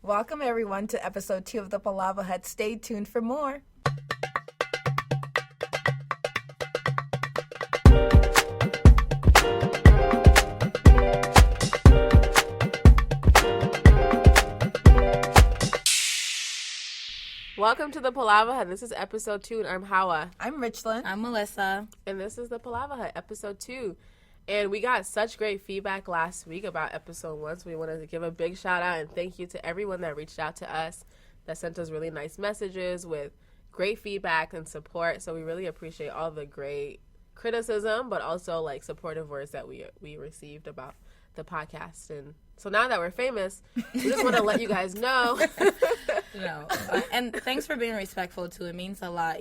Welcome, everyone, to episode 2 of the Palava Hut. Stay tuned for more. Welcome to the Palava Hut. This is episode 2, and I'm Hawa. I'm Richland. I'm Melissa. And this is the Palava Hut, episode 2. And we got such great feedback last week about episode 1, so we wanted to give a big shout out and thank you to everyone that reached out to us, that sent us really nice messages with great feedback and support. So we really appreciate all the great criticism, but also like supportive words that we received about the podcast. And so now that we're famous, we just want to let you guys know. And thanks for being respectful too. It means a lot.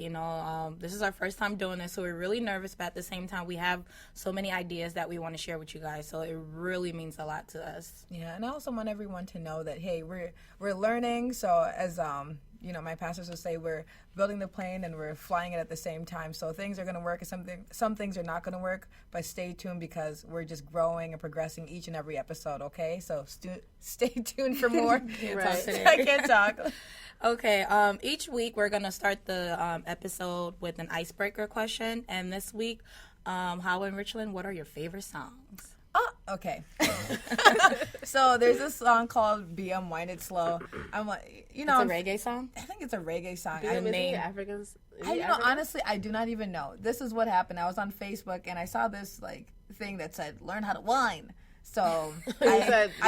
This is our first time doing this, so we're really nervous, but at the same time we have so many ideas that we want to share with you guys, so it really means a lot to us. Yeah, and I also want everyone to know that, hey, we're learning. So as my pastors would say, we're building the plane and we're flying it at the same time. So things are going to work and some things are not going to work, but stay tuned because we're just growing and progressing each and every episode, okay? So stay tuned for more. I can't talk. Okay, each week we're going to start the episode with an icebreaker question. And this week, Howard and Richland, what are your favorite songs? Oh, okay. So there's this song called BM Wind It Slow. I'm like, it's a reggae song? I think it's a reggae song. Africans? Honestly, I do not even know. This is what happened. I was on Facebook and I saw this thing that said, learn how to whine. So I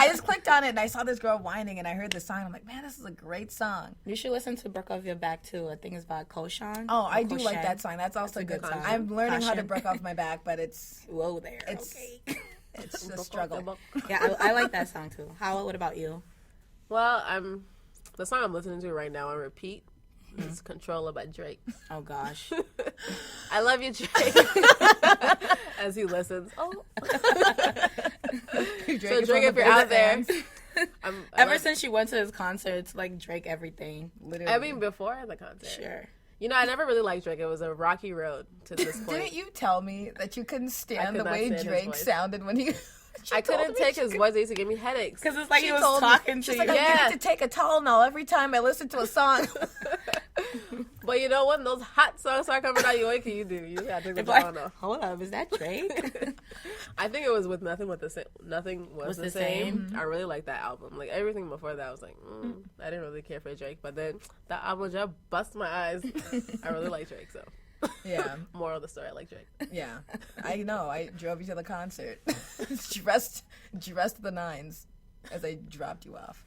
just clicked on it and I saw this girl whining and I heard the song. I'm like, man, this is a great song. You should listen to Broke Off Your Back too. I think it's by Koshan. Oh, I do like that song. That's also a good song. I'm learning how to break off my back, but it's whoa there. It's a struggle. Yeah, I like that song too. How? What about you? Well, the song I'm listening to right now on repeat is Controller by Drake. Oh gosh. I love you, Drake. As he listens. Oh. Drake, so Drake, if you're out there. Ever since she went to his concerts, like Drake everything. Literally. I mean, before the concert. Sure. I never really liked Drake. It was a rocky road to this point. Didn't you tell me that you couldn't stand the way Drake sounded when he... I couldn't take his voice. It used to give me headaches. Because it's like he was talking to you. Like, I need to take a Tylenol every time I listen to a song. But you know when those hot songs start coming out, what can you do? You gotta take the Tylenol. Hold up, is that Drake? I think it was with Nothing Was the Same. I really liked that album. Like everything before that, I was like, I didn't really care for Drake. But then that album just bust my eyes. I really like Drake, so. Yeah. Moral of the story, I like Drake. Yeah. I know. I drove you to the concert. dressed to the nines as I dropped you off.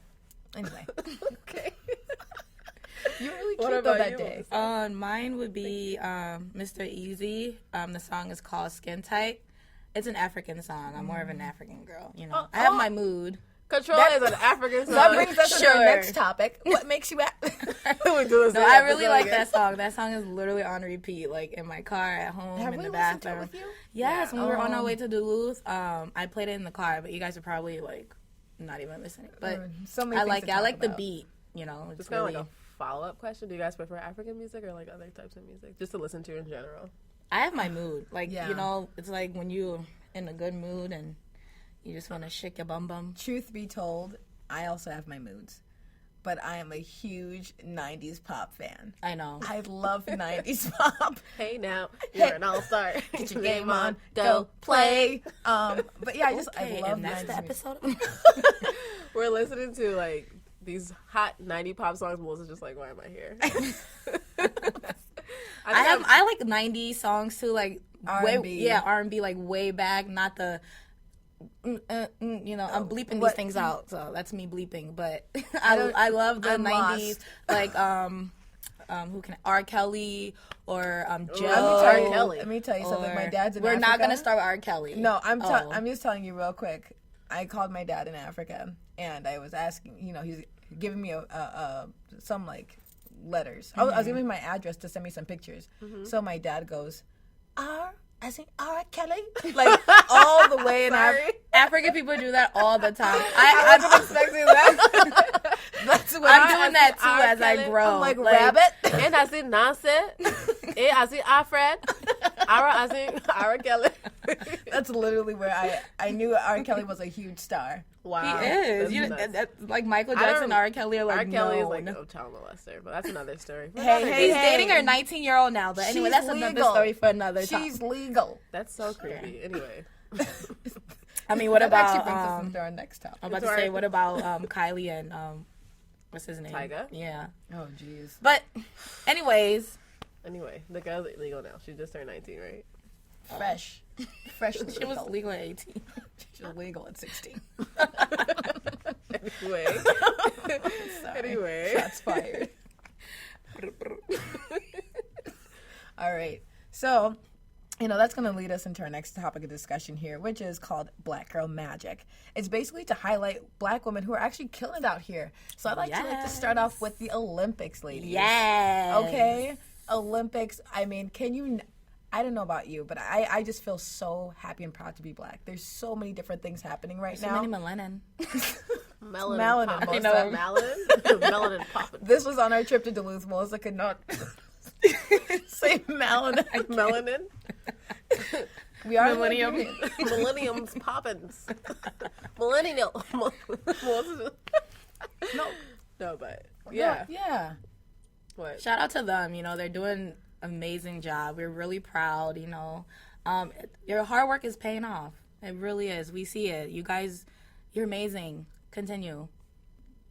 Anyway. Okay. You were really cute though that day. Mine would be Mr. Easy. The song is called Skin Tight. It's an African song. I'm more of an African girl. I have my mood. Control is an African song. That brings us to our next topic. What makes you I really like that song. That song is literally on repeat, like in my car, at home, in the bathroom. With you? Yes, when we were on our way to Duluth, I played it in the car, but you guys are probably like not even listening. But I like the beat. It's kind of like a follow-up question. Do you guys prefer African music or like other types of music, just to listen to in general? I have my mood. Like it's like when you're in a good mood and you just want to shake your bum bum. Truth be told, I also have my moods. But I am a huge 90s pop fan. I know. I love 90s pop. Hey now, you're an all-star. Get your game on, go play. But yeah, I love 90s. That's the episode. We're listening to like these hot 90s pop songs. Melissa's just like, why am I here? I like 90s songs too, like R&B. R&B, like way back, not the... I'm bleeping these things out, so that's me bleeping. But I love the 90s, like who can R. Kelly or Joe. Let me tell you something. My dad's in We're Africa. not gonna start with R. Kelly. No, I'm just telling you real quick. I called my dad in Africa, and I was asking. He's giving me some like letters. I was giving him my address to send me some pictures. So my dad goes, I think R. Kelly, like all the way in African people do that all the time. I wasn't expecting that. That's what I'm doing that too as I grow. I'm like rabbit, and I see Nancy, and I see Alfred. R. Kelly. That's literally where I knew R. Kelly was a huge star. Wow. He is. That's like Michael Jackson, R. Kelly are like R. Kelly is like known. a child molester, but that's another story. He's dating her 19-year-old now, but anyway, She's that's another legal. story for another time. She's legal. That's so creepy. Anyway. I mean, what That actually about brings us into our next topic. I'm about to say, what about Kylie and what's his name? Tyga? Yeah. Oh, jeez. But anyways, Anyway, the girl's legal now. She just turned 19, right? Fresh. Freshly she was legal. legal at 18. She was legal at 16. Anyway. Sorry. Anyway. Shots fired. All right. So, that's going to lead us into our next topic of discussion here, which is called Black Girl Magic. It's basically to highlight Black women who are actually killing it out here. So I'd like to start off with the Olympics, ladies. Yes. Okay? Olympics. I mean, I don't know about you, but I just feel so happy and proud to be Black. There's so many different things happening right now. So many melanin. Melanin. Most of melanin. Melanin popping. This was on our trip to Duluth. Melissa could not say melanin. Melanin. We are Millennium. Millennium's poppins. Millennial. No, but yeah. Yeah. What? Shout out to them. They're doing amazing job. We're really proud. Your hard work is paying off. It really is. We see it. You guys, you're amazing. Continue.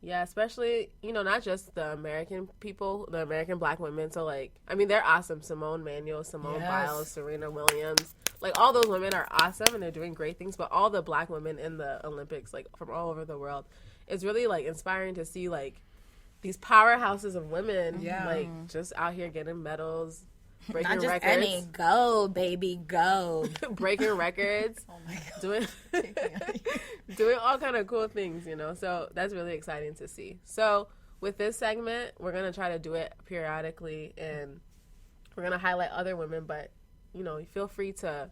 Yeah, especially, not just the American people, the American Black women. So, they're awesome. Simone Manuel, Simone Biles, Serena Williams. All those women are awesome and they're doing great things. But all the Black women in the Olympics, from all over the world, it's really, inspiring to see, these powerhouses of women, just out here getting medals, breaking Not just records. any. Go, baby, go. Breaking records. Oh my God. doing all kind of cool things, So that's really exciting to see. So with this segment, we're going to try to do it periodically, and we're going to highlight other women, but, feel free to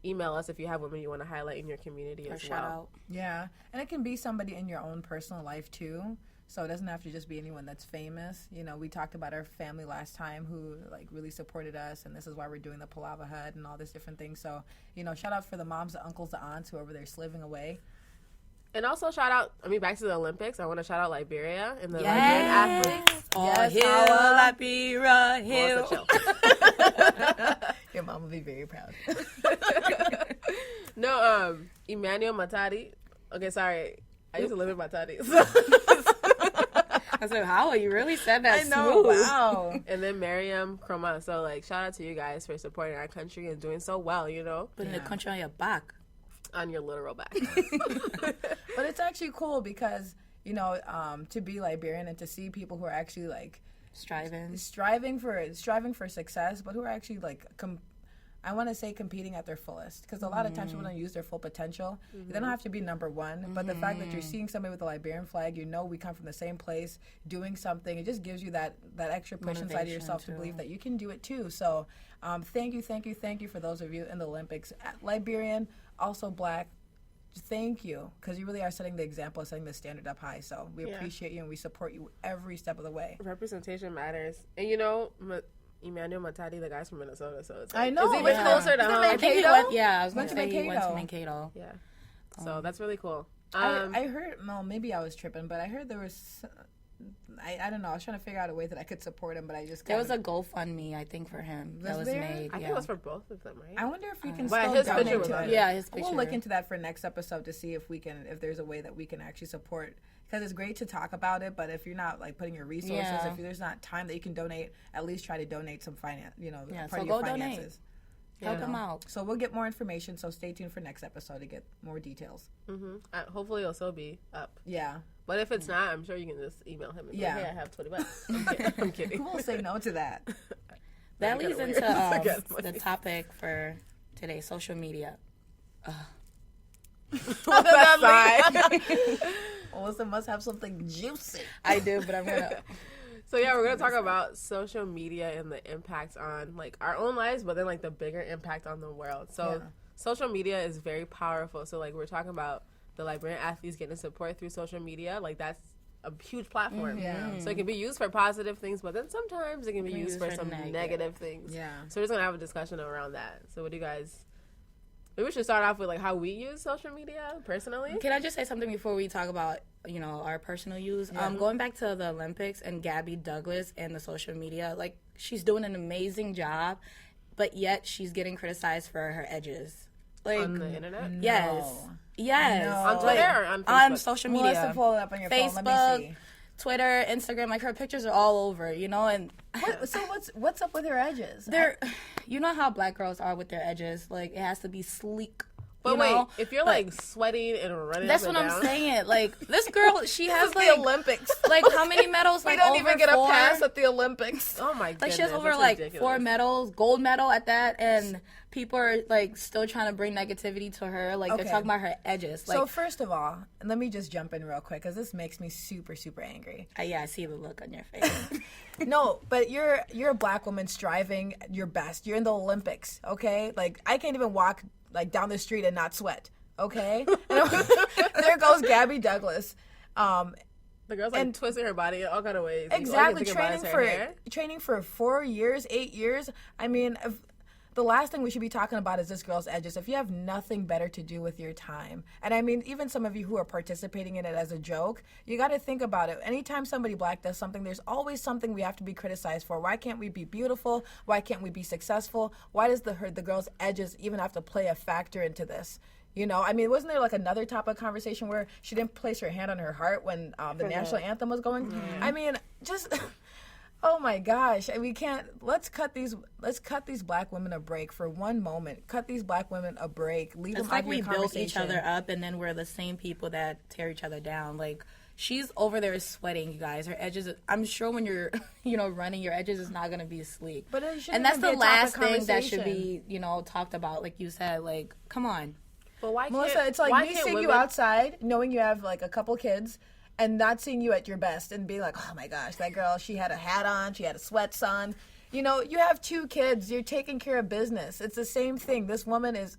email us if you have women you want to highlight in your community as well. Out. Yeah. And it can be somebody in your own personal life, too. So it doesn't have to just be anyone that's famous. We talked about our family last time who, really supported us, and this is why we're doing the Palava Hut and all these different things. So, shout out for the moms, the uncles, the aunts who are over there slaving away. And also shout out, back to the Olympics, I want to shout out Liberia and the Liberian athletes. Liberia, hill. Your mom will be very proud. No, Emmanuel Matadi. Okay, sorry. I used to live in Matadi. I said, how? You really said that I know, smooth. wow. And then Miriam Kroma. So, shout out to you guys for supporting our country and doing so well, Putting the country on your back. On your literal back. But it's actually cool because, to be Liberian and to see people who are actually, striving for success, but who are actually, I want to say competing at their fullest, because a lot of times people don't use their full potential. They don't have to be number one, but the fact that you're seeing somebody with a Liberian flag, we come from the same place, doing something, it just gives you that extra push inside of yourself to believe that you can do it too. So thank you for those of you in the Olympics, Liberian, also Black. Thank you, because you really are setting the example, setting the standard up high. So we appreciate you and we support you every step of the way. Representation matters. And Emmanuel Matadi, the guy's from Minnesota, so it's I know. It's even closer to home. I think he went, I was going to Went say to he went to Mankato. Mankato. Yeah. So that's really cool. I heard, well, maybe I was tripping, but I heard there was, I don't know, I was trying to figure out a way that I could support him, but I just There was a GoFundMe, I think, for him that was there? made. I think it was for both of them, right? I wonder if we can But still his picture donate was to on it. it. Yeah, his picture. We'll look into that for next episode to see if there's a way that we can actually support, because it's great to talk about it, but if you're not putting your resources, if there's not time that you can donate, at least try to donate some finance, part so of your go finances. donate. Help him out. So we'll get more information, so stay tuned for next episode to get more details. Mm-hmm. Hopefully it'll still be up. Yeah. But if it's not, I'm sure you can just email him and say, hey, I have $20. I'm kidding. Who will say no to that? That leads into the topic for today, social media. Melissa must have something juicy. I do, but I'm going to... So yeah, we're gonna talk about social media and the impact on our own lives, but then the bigger impact on the world. So social media is very powerful. So we're talking about the Liberian athletes getting support through social media. That's a huge platform. Yeah. So it can be used for positive things, but then sometimes it can be used for some negative things. Yeah. So we're just gonna have a discussion around that. So what do you guys? Maybe we should start off with like how we use social media personally. Can I just say something before we talk about, you know, our personal use? Going back to the Olympics and Gabby Douglas and the social media, like, she's doing an amazing job, but yet she's getting criticized for her edges. Like, On the internet? Yes. Yes. No. On Twitter or on Facebook? On social media. Melissa, pull it up on your phone. Let me Facebook, see. Twitter, Instagram, like, her pictures are all over, you know, and So what's up with her edges? they're, you know how black girls are with their edges, like, it has to be sleek. But you wait, know? if you're like sweating and running That's up what and I'm down, saying. Like, this girl, she has the like Olympics. like how many medals? Like, We don't over even get a 4? pass at the Olympics. oh my Like, goodness, she has over that's like ridiculous. 4 medals, gold medal at that, and people are like still trying to bring negativity to her. Like, Okay. they're talking about her edges. Like, So first of all, let me just jump in real quick because this makes me super, super angry. yeah, I see the look on your face. No, but you're a black woman striving your best. You're in the Olympics, okay? Like, I can't even walk like down the street and not sweat, okay? There goes Gabby Douglas. The girl's like twisting her body in all kind of ways. Exactly, All you can think about is her hair. training for 4 years, 8 years. I mean, the last thing we should be talking about is this girl's edges. If you have nothing better to do with your time, and I mean, even some of you who are participating in it as a joke, you got to think about it. Anytime somebody black does something, there's always something we have to be criticized for. Why can't we be beautiful? Why can't we be successful? Why does the girl's edges even have to play a factor into this? You know, I mean, wasn't there like another topic of conversation where she didn't place her hand on her heart when the national anthem was going? I mean, just, oh my gosh, we can't. Let's cut these black women a break for one moment. Cut these black women a break. Leave It's them like out of we your build each conversation. other up, and then we're the same people that tear each other down. Like, she's over there sweating, you guys. Her edges, I'm sure when you're, you know, running, your edges is not going to be sleek. But it shouldn't and that's even the be a topic last thing that should conversation. be, you know, talked about. Like you said, like, come on. But why Melissa, can't, it's like why me can't seeing you women- outside, knowing you have like a couple kids, and not seeing you at your best, and being like, oh my gosh, that girl, she had a hat on, she had a sweats on. You know, you have 2 kids, you're taking care of business. It's the same thing. This woman is.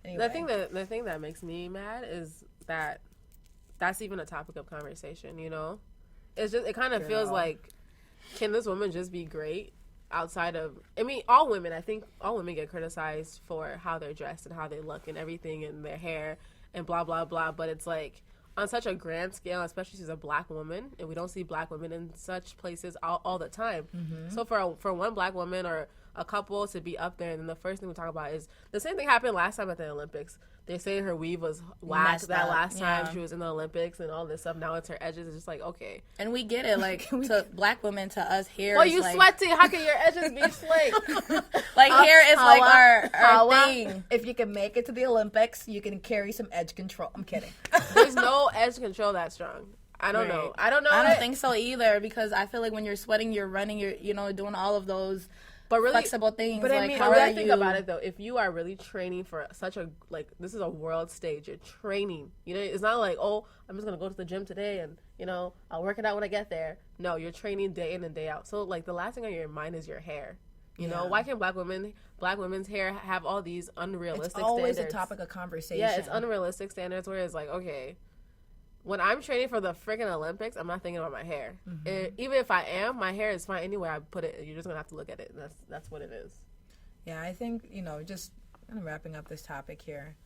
Anyway. The thing that makes me mad is that that's even a topic of conversation. You know, it's just, it kind of feels like, can this woman just be great outside of? I mean, all women. I think all women get criticized for how they're dressed and how they look and everything and their hair and blah blah blah. But it's like on such a grand scale, especially she's a black woman, and we don't see black women in such places all the time. So for one black woman or a couple to be up there, and then the first thing we talk about is the same thing happened last time at the Olympics. They say her weave was whack Messed that up, last time yeah. she was in the Olympics and all this stuff. Now it's her edges. It's just like, okay. And we get it. Like, to black women, to us, hair Well, is you like, sweaty. How can your edges be slick? like, hair is like our thing. If you can make it to the Olympics, you can carry some edge control. I'm kidding. There's no edge control that strong. I don't know. I don't know. I don't it. think so either, because I feel like when you're sweating, you're running, you're, you know, doing all of those But really, flexible things. but I like, mean, how when are I you? think about it though, if you are really training for such a, like, this is a world stage, you're training. You know, it's not like, oh, I'm just gonna go to the gym today and, you know, I'll work it out when I get there. No, you're training day in and day out. So like the last thing on your mind is your hair. You know, why can't black women's hair have all these unrealistic It's always standards? a topic of conversation. Yeah, it's unrealistic standards where it's like, okay, when I'm training for the freaking Olympics, I'm not thinking about my hair. Even if I am, my hair is fine anyway. I put it. You're just gonna have to look at it. And that's what it is. Yeah, I think, you know, just kind of wrapping up this topic here.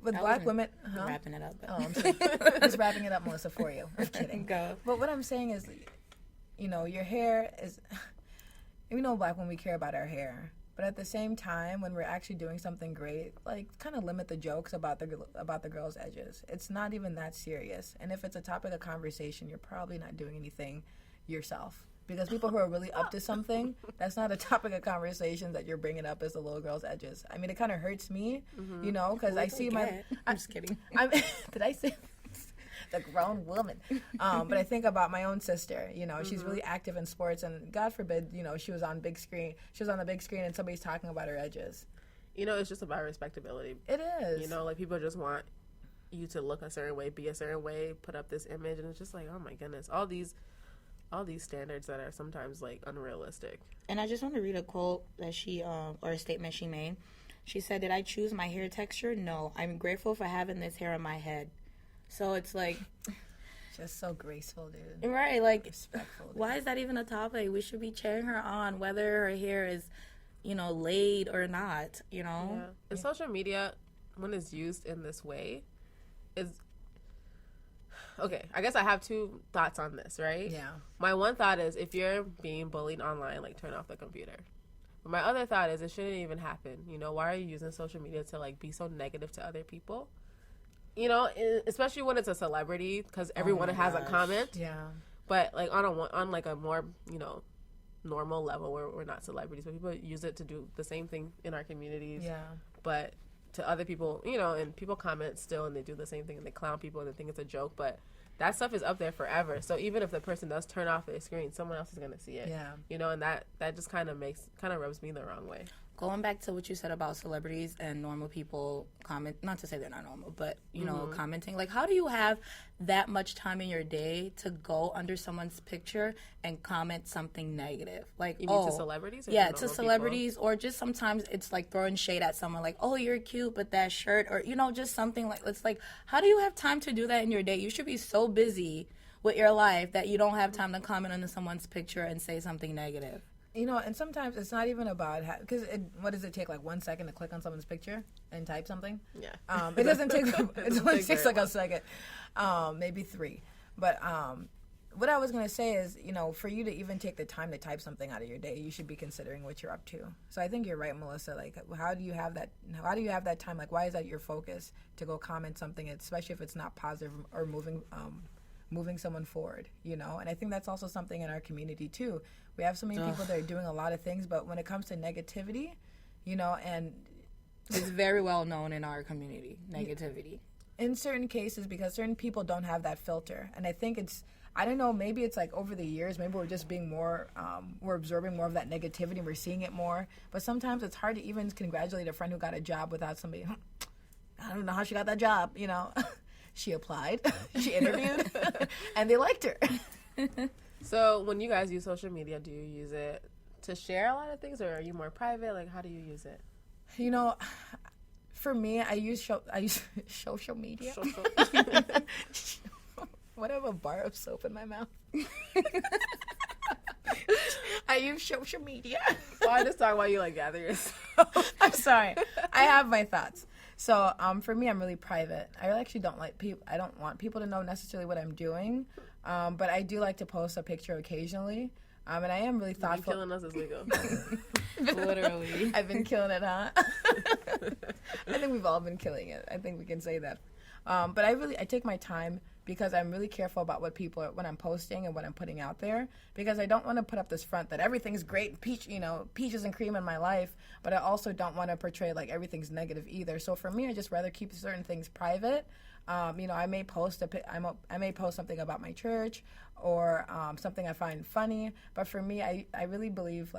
With black women, Wrapping it up. Oh, I'm sorry. Just wrapping it up, Melissa, for you. I'm kidding. Go. But what I'm saying is, you know, your hair is. We know black women, we care about our hair, but at the same time, when we're actually doing something great, like, kind of limit the jokes about the girl's edges. It's not even that serious, and if it's a topic of conversation, you're probably not doing anything yourself. Because people who are really up to something, that's not a topic of conversation that you're bringing up as the little girl's edges. I mean, it kind of hurts me, you know, because I see I'm just kidding. Did I say the grown woman? But I think about my own sister. You know, she's really active in sports, and God forbid, you know, she was on the big screen, and somebody's talking about her edges. You know, it's just about respectability. It is. You know, like people just want you to look a certain way, be a certain way, put up this image, and it's just like, oh my goodness, all these standards that are sometimes like unrealistic. And I just want to read a quote that she, or a statement she made. She said, "Did I choose my hair texture? No. I'm grateful for having this hair on my head." So it's like, just so graceful, dude. Right, like, Respectful, dude. why is that even a topic? We should be cheering her on, whether her hair is, laid or not, Yeah. And social media, when it's used in this way, is... Okay, I guess I have two thoughts on this, right? Yeah. My one thought is, if you're being bullied online, like, turn off the computer. But my other thought is, it shouldn't even happen. Why are you using social media to, like, be so negative to other people? Especially when it's a celebrity, because everyone has a comment. Yeah. But, like, on like a more, normal level where we're not celebrities, but people use it to do the same thing in our communities. Yeah. But to other people, and people comment still, and they do the same thing, and they clown people, and they think it's a joke, but that stuff is up there forever. So even if the person does turn off their screen, someone else is going to see it. Yeah. And that just kind of rubs me the wrong way. Going back to what you said about celebrities and normal people comment, not to say they're not normal, but, commenting. Like, how do you have that much time in your day to go under someone's picture and comment something negative? Like, You mean to celebrities? Or yeah, to celebrities, or just sometimes it's like throwing shade at someone, like, oh, you're cute, but that shirt, or, just something like, it's like, how do you have time to do that in your day? You should be so busy with your life that you don't have time to comment on someone's picture and say something negative. And sometimes it's not even about because what does it take, like 1 second to click on someone's picture and type something? Yeah. It doesn't take. It only takes like a second, maybe 3. But what I was gonna say is, for you to even take the time to type something out of your day, you should be considering what you're up to. So I think you're right, Melissa. Like, how do you have that? How do you have that time? Like, why is that your focus to go comment something, especially if it's not positive or moving someone forward? And I think that's also something in our community too. We have so many people that are doing a lot of things, but when it comes to negativity, and it's very well known in our community, negativity. In certain cases, because certain people don't have that filter. And I think I don't know, maybe it's like over the years, maybe we're just being more, we're absorbing more of that negativity and we're seeing it more. But sometimes it's hard to even congratulate a friend who got a job without somebody, I don't know how she got that job, She applied, she interviewed, and they liked her. So when you guys use social media, do you use it to share a lot of things, or are you more private? Like, how do you use it? For me, I use social media. What, I have a bar of soap in my mouth? I use social media. Well, I just talk while you, like, gather yourself. I'm sorry. I have my thoughts. So, for me, I'm really private. I actually don't I don't want people to know necessarily what I'm doing. But I do like to post a picture occasionally. And I am really thoughtful. You're killing us as we go. Literally. I've been killing it, huh? I think we've all been killing it. I think we can say that. But I take my time because I'm really careful about when I'm posting and what I'm putting out there, because I don't want to put up this front that everything's great, peaches and cream in my life, but I also don't want to portray like everything's negative either. So for me, I just rather keep certain things private. I may post I may post something about my church or something I find funny, but for me, I really believe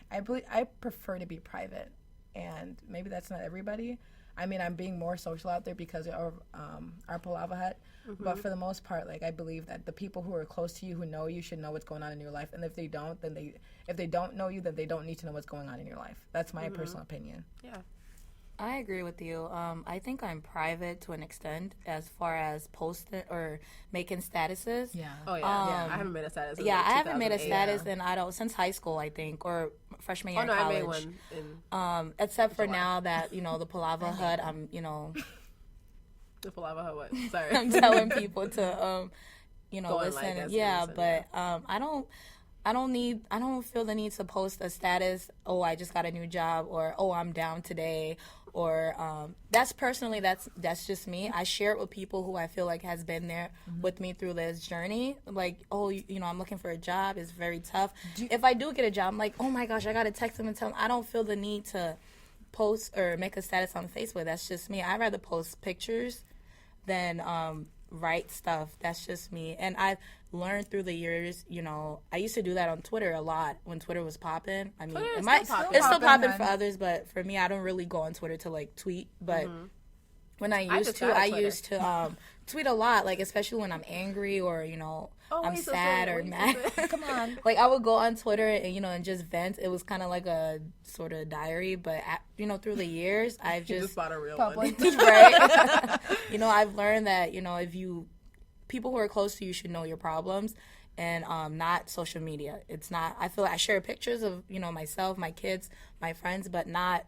I prefer to be private, and maybe that's not everybody. I mean, I'm being more social out there because of our Palava hut. Mm-hmm. But for the most part, I believe that the people who are close to you, who know you, should know what's going on in your life. And if they don't, if they don't know you, then they don't need to know what's going on in your life. That's my personal opinion. Yeah. I agree with you. I think I'm private to an extent as far as posting or making statuses. Yeah. Oh, yeah. I haven't made a status. Yeah, I haven't made a status since high school, I think, or freshman year in college. I made one except for July. Now that, the Palava hut, I'm, The Palava hut, what? Sorry. I'm telling people to, Go listen. listen, but I don't feel the need to post a status, oh, I just got a new job, or, oh, I'm down today, or that's just me. I share it with people who I feel like has been there with me through this journey. Like, oh, I'm looking for a job. It's very tough. If I do get a job, I'm like, oh my gosh, I got to text them and tell them. I don't feel the need to post or make a status on Facebook. That's just me. I'd rather post pictures than write stuff. That's just me. And I've learned through the years, I used to do that on Twitter a lot when Twitter was popping. I mean, it's still popping for others, but for me, I don't really go on Twitter to tweet. But when I used to tweet a lot, especially when I'm angry or I'm sad or mad. Come on. I would go on Twitter and and just vent. It was kind of like a sort of diary, but through the years, I've just bought a real one. Right. I've learned that if you people who are close to you should know your problems, and not social media. It's not. I feel like I share pictures of myself, my kids, my friends, but not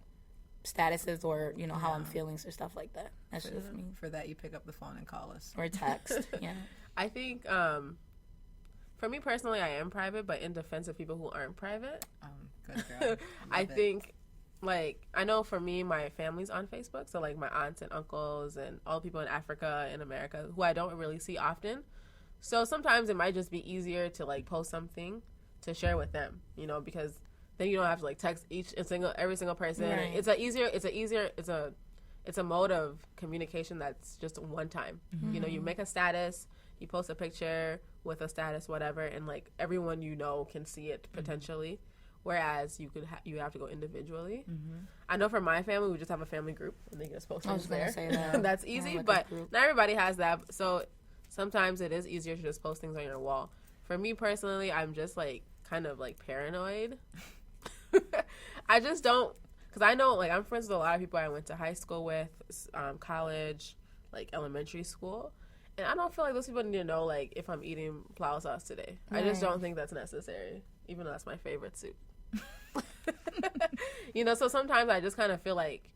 statuses or how I'm feeling or stuff like that. That's just me. For that, you pick up the phone and call us or text. Yeah. I think for me personally, I am private, but in defense of people who aren't private, good girl. I think. Like, I know for me, my family's on Facebook, so, like, my aunts and uncles and all the people in Africa and America who I don't really see often. So sometimes it might just be easier to, like, post something to share with them, because then you don't have to, like, text every single person. Right. It's a mode of communication that's just one time. Mm-hmm. You make a status, you post a picture with a status, whatever, and, like, everyone can see it potentially. Whereas you have to go individually. Mm-hmm. I know for my family, we just have a family group, and they just post things there. Say that. That's easy, but not everybody has that. So sometimes it is easier to just post things on your wall. For me personally, I'm just like kind of like paranoid. I just don't, because I know, like, I'm friends with a lot of people I went to high school with, college, like elementary school. And I don't feel like those people need to know, like, if I'm eating Palava sauce today. Right. I just don't think that's necessary, even though that's my favorite soup. So sometimes I just kind of feel like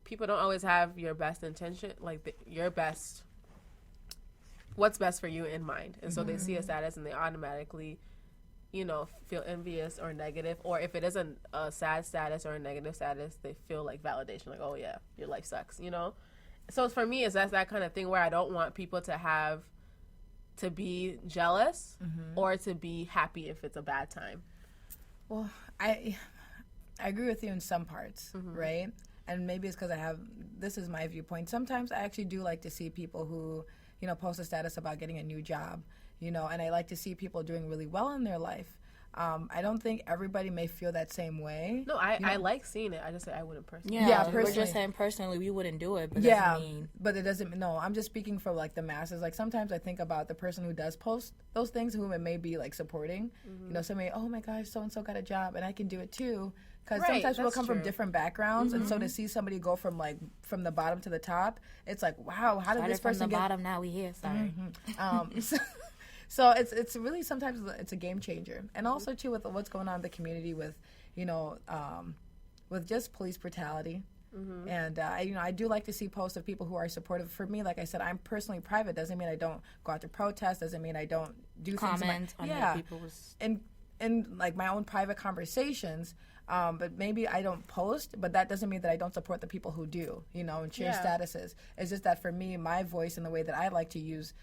people don't always have your best intention, like what's best for you in mind. And so they see a status and they automatically, feel envious or negative. Or if it isn't a sad status or a negative status, they feel like validation, like, oh yeah, your life sucks, So for me, that's that kind of thing where I don't want people to be jealous or to be happy if it's a bad time. Well, I agree with you in some parts, right? And maybe it's because this is my viewpoint. Sometimes I actually do like to see people who, post a status about getting a new job, and I like to see people doing really well in their life. I don't think everybody may feel that same way. No, I like seeing it. I just say I wouldn't personally. Yeah, personally. We're just saying personally we wouldn't do it, but doesn't mean. But it doesn't. No, I'm just speaking for like the masses. Like sometimes I think about the person who does post those things, whom it may be like supporting. Somebody, oh my gosh, so and so got a job, and I can do it too. Because sometimes we'll come from different backgrounds, and so to see somebody go from the bottom to the top, it's like, wow, how did this person from the bottom? Now we here. Sorry. So it's really sometimes it's a game changer, and also too with what's going on in the community with with just police brutality, and I do like to see posts of people who are supportive. For me, like I said, I'm personally private. Doesn't mean I don't go out to protest. Doesn't mean I don't do comment things. On people's in like my own private conversations. But maybe I don't post, but that doesn't mean that I don't support the people who do, and share statuses. It's just that for me, my voice and the way that I like to use,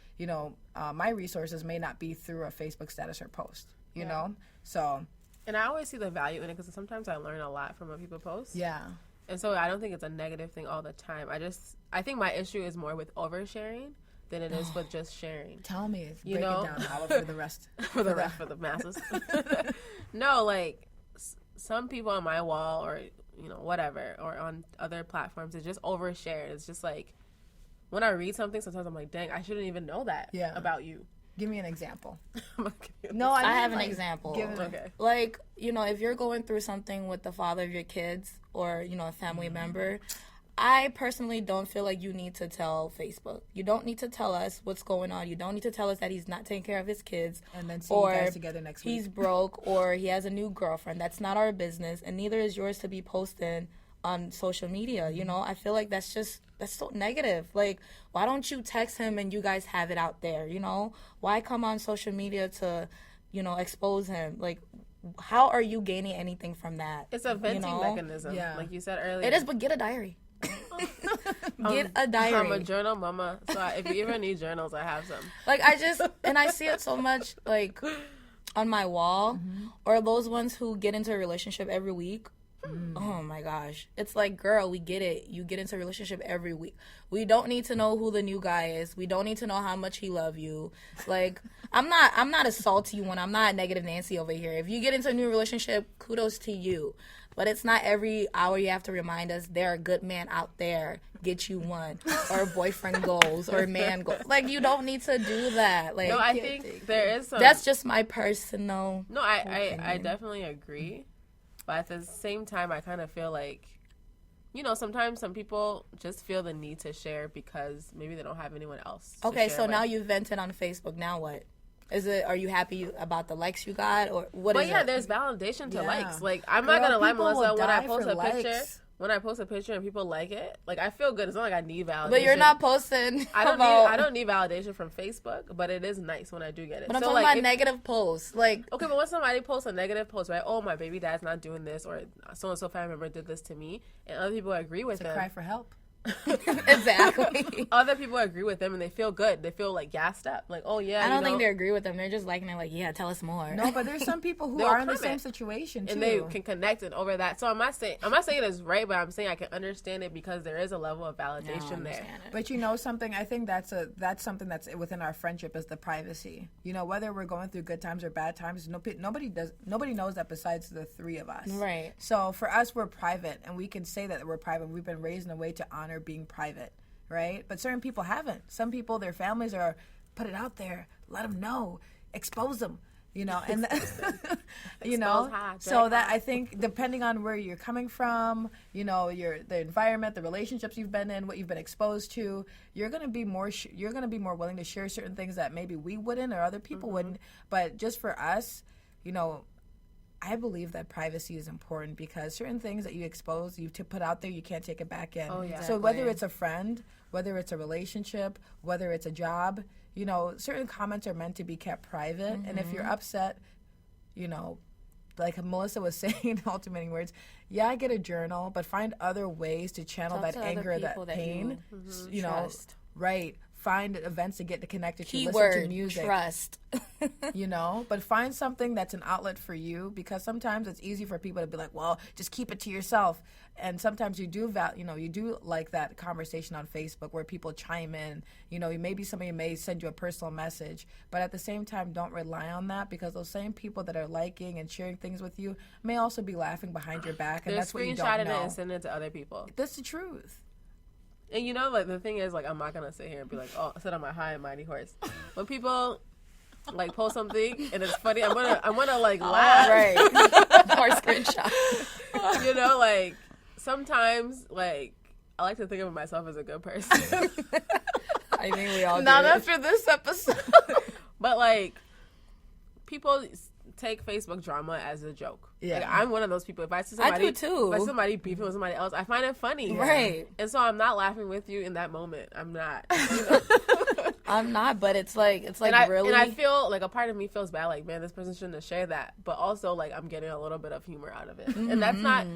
my resources may not be through a Facebook status or post, you know? So. And I always see the value in it because sometimes I learn a lot from what people post. Yeah. And so I don't think it's a negative thing all the time. I think my issue is more with oversharing than it is with just sharing. Tell me. Break it down, Hala, for the rest. for the masses. No, like, some people on my wall or, whatever, or on other platforms, it's just overshared. It's just like, when I read something, sometimes I'm like, dang, I shouldn't even know that about you. Give me an example. No, I have an example. Okay. Like, if you're going through something with the father of your kids or, a family member, I personally don't feel like you need to tell Facebook. You don't need to tell us what's going on. You don't need to tell us that he's not taking care of his kids. And then see you guys together next week. He's broke or he has a new girlfriend. That's not our business. And neither is yours to be posting on social media. I feel like that's so negative. Like, why don't you text him and you guys have it out there? Why come on social media to, expose him? Like, how are you gaining anything from that? It's a venting mechanism. Yeah. Like you said earlier. It is, but get a diary. Get a diary. I'm a journal mama, so if you ever need journals, I have some. Like, I see it so much, like, on my wall, or those ones who get into a relationship every week. Oh my gosh. It's like, girl, we get it. You get into a relationship every week. We don't need to know who the new guy is. We don't need to know how much he love you. Like, I'm not a salty one. I'm not a negative Nancy over here. If you get into a new relationship, kudos to you. But it's not every hour you have to remind us there are good men out there. Get you one. Or boyfriend goals. Or man goals. Like, you don't need to do that. Like, no, I think there is some... That's just my personal... No, I definitely agree. But at the same time, I kind of feel like sometimes some people just feel the need to share because maybe they don't have anyone else. Okay, so now you vented on Facebook. Now what? Are you happy about the likes you got, or what? But yeah, there's validation to likes. Like, I'm not gonna lie, Melissa, when I post a picture. When I post a picture and people like it, like, I feel good. It's not like I need validation. But you're not posting. I don't need validation from Facebook, but it is nice when I do get it. But I'm talking about negative posts. Like, okay, but when somebody posts a negative post, right? Oh, my baby dad's not doing this, or so and so family member did this to me, and other people agree with them. Cry for help. Exactly. Other people agree with them and they feel good. They feel like gassed up. Like, oh yeah. I don't think they agree with them. They're just liking it. Like, yeah, tell us more. No, but there's some people who are in the same situation too, and they can connect it over that. So I'm not saying it's right, but I'm saying I can understand it because there is a level of validation there. But something. I think that's something that's within our friendship is the privacy. Whether we're going through good times or bad times, nobody knows that besides the three of us. Right. So for us, we're private, and we can say that we're private. We've been raised in a way to honor being private, right? But certain people haven't. Some people, their families are put it out there, let them know, expose them, and so that I think depending on where you're coming from, the environment, the relationships you've been in, what you've been exposed to, you're going to be more willing to share certain things that maybe we wouldn't or other people wouldn't. But just for us, I believe that privacy is important because certain things that you expose, you to put out there, you can't take it back in. Oh, yeah. So whether it's a friend, whether it's a relationship, whether it's a job, certain comments are meant to be kept private. And if you're upset, like Melissa was saying in ultimating words, I get a journal, but find other ways to channel that anger, that pain. Trust. Right. Find events to get connected to, Keyword, listen to music. Trust. But find something that's an outlet for you, because sometimes it's easy for people to be like, well, just keep it to yourself. And sometimes you do you do like that conversation on Facebook where people chime in. Maybe somebody may send you a personal message, but at the same time, don't rely on that, because those same people that are liking and sharing things with you may also be laughing behind your back, and that's what you don't know. They're screenshotting it and sending it to other people. That's the truth. And the thing is, like, I'm not gonna sit here and be like, oh, sit on my high and mighty horse. When people like post something and it's funny, I'm gonna like laugh. Right. Or screenshot. Like, sometimes, like, I like to think of myself as a good person. I think we all do. Not after this episode. But like, people take Facebook drama as a joke. Yeah. Like, I'm one of those people. If I see somebody, I do too. If I see somebody beefing with somebody else, I find it funny. Right. And so I'm not laughing with you in that moment. I'm not. I'm not, but it's like really. And I feel like a part of me feels bad. Like, man, this person shouldn't have shared that. But also, like, I'm getting a little bit of humor out of it. And that's not.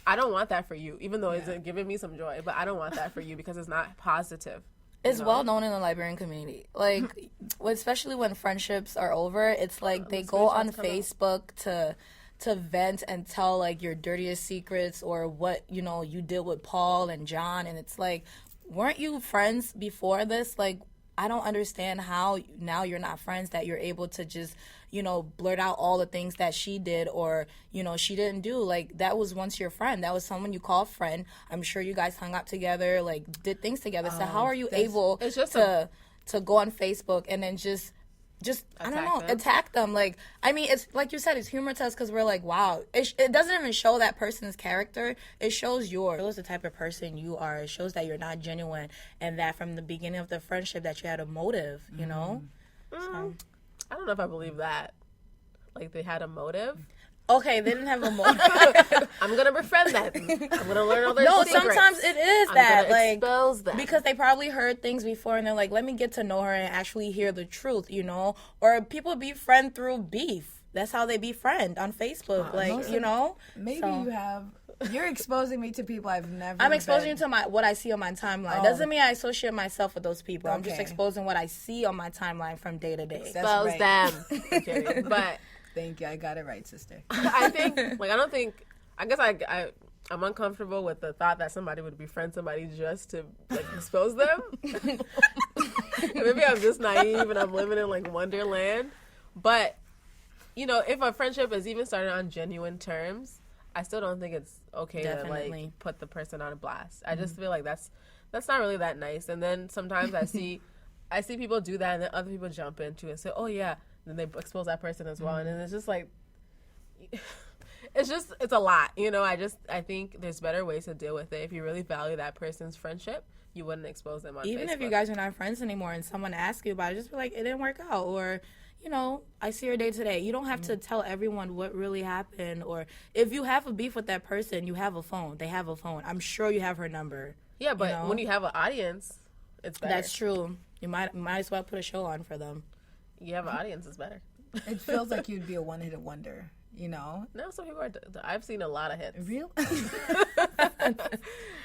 I don't want that for you, even though it's giving me some joy. But I don't want that for you because it's not positive. It's well known in the Liberian community. Like, especially when friendships are over, it's like they go on Facebook to vent and tell, like, your dirtiest secrets or what, you did with Paul and John. And it's like, weren't you friends before this? Like, I don't understand how now you're not friends, that you're able to just, blurt out all the things that she did or, she didn't do. Like, that was once your friend. That was someone you call friend. I'm sure you guys hung out together, like, did things together. So how are you able to go on Facebook and then just I don't know, attack them? Like, I mean, it's like you said, it's humor to us because we're like, wow. It doesn't even show that person's character. It shows yours. It shows the type of person you are. It shows that you're not genuine and that from the beginning of the friendship that you had a motive, So. I don't know if I believe that. Like, they had a motive. Okay, they didn't have a motive. I'm gonna befriend them. I'm gonna learn all their secrets. Sometimes it is that, like, expose them. Because they probably heard things before and they're like, let me get to know her and actually hear the truth, Or people befriend through beef. That's how they befriend on Facebook, Maybe you're exposing me to people I've never. I'm exposing you to what I see on my timeline. Doesn't mean I associate myself with those people. I'm just exposing what I see on my timeline from day to day. Expose them. Okay, but. Thank you. I got it right, sister. I guess I'm uncomfortable with the thought that somebody would befriend somebody just to, like, expose them. Maybe I'm just naive and I'm living in, like, Wonderland. But, if a friendship is even started on genuine terms, I still don't think it's okay to, like, put the person on a blast. I just feel like that's not really that nice. And then sometimes I see people do that and then other people jump into it and say, oh, yeah. Then they expose that person as well. And then it's just like, it's a lot, you know. I think there's better ways to deal with it. If you really value that person's friendship, you wouldn't expose them on Even Facebook. if you guys are not friends anymore and someone asks you about it, just be like, it didn't work out, or, you know, I see her day today. You don't have to tell everyone what really happened, or if you have a beef with that person, you have a phone. They have a phone. I'm sure you have her number. Yeah, but when you have an audience, it's better. That's true. You might as well put a show on for them. You have an audience, it's better. It feels like you'd be a one-hit wonder, you know? No, some people are. I've seen a lot of hits. Real?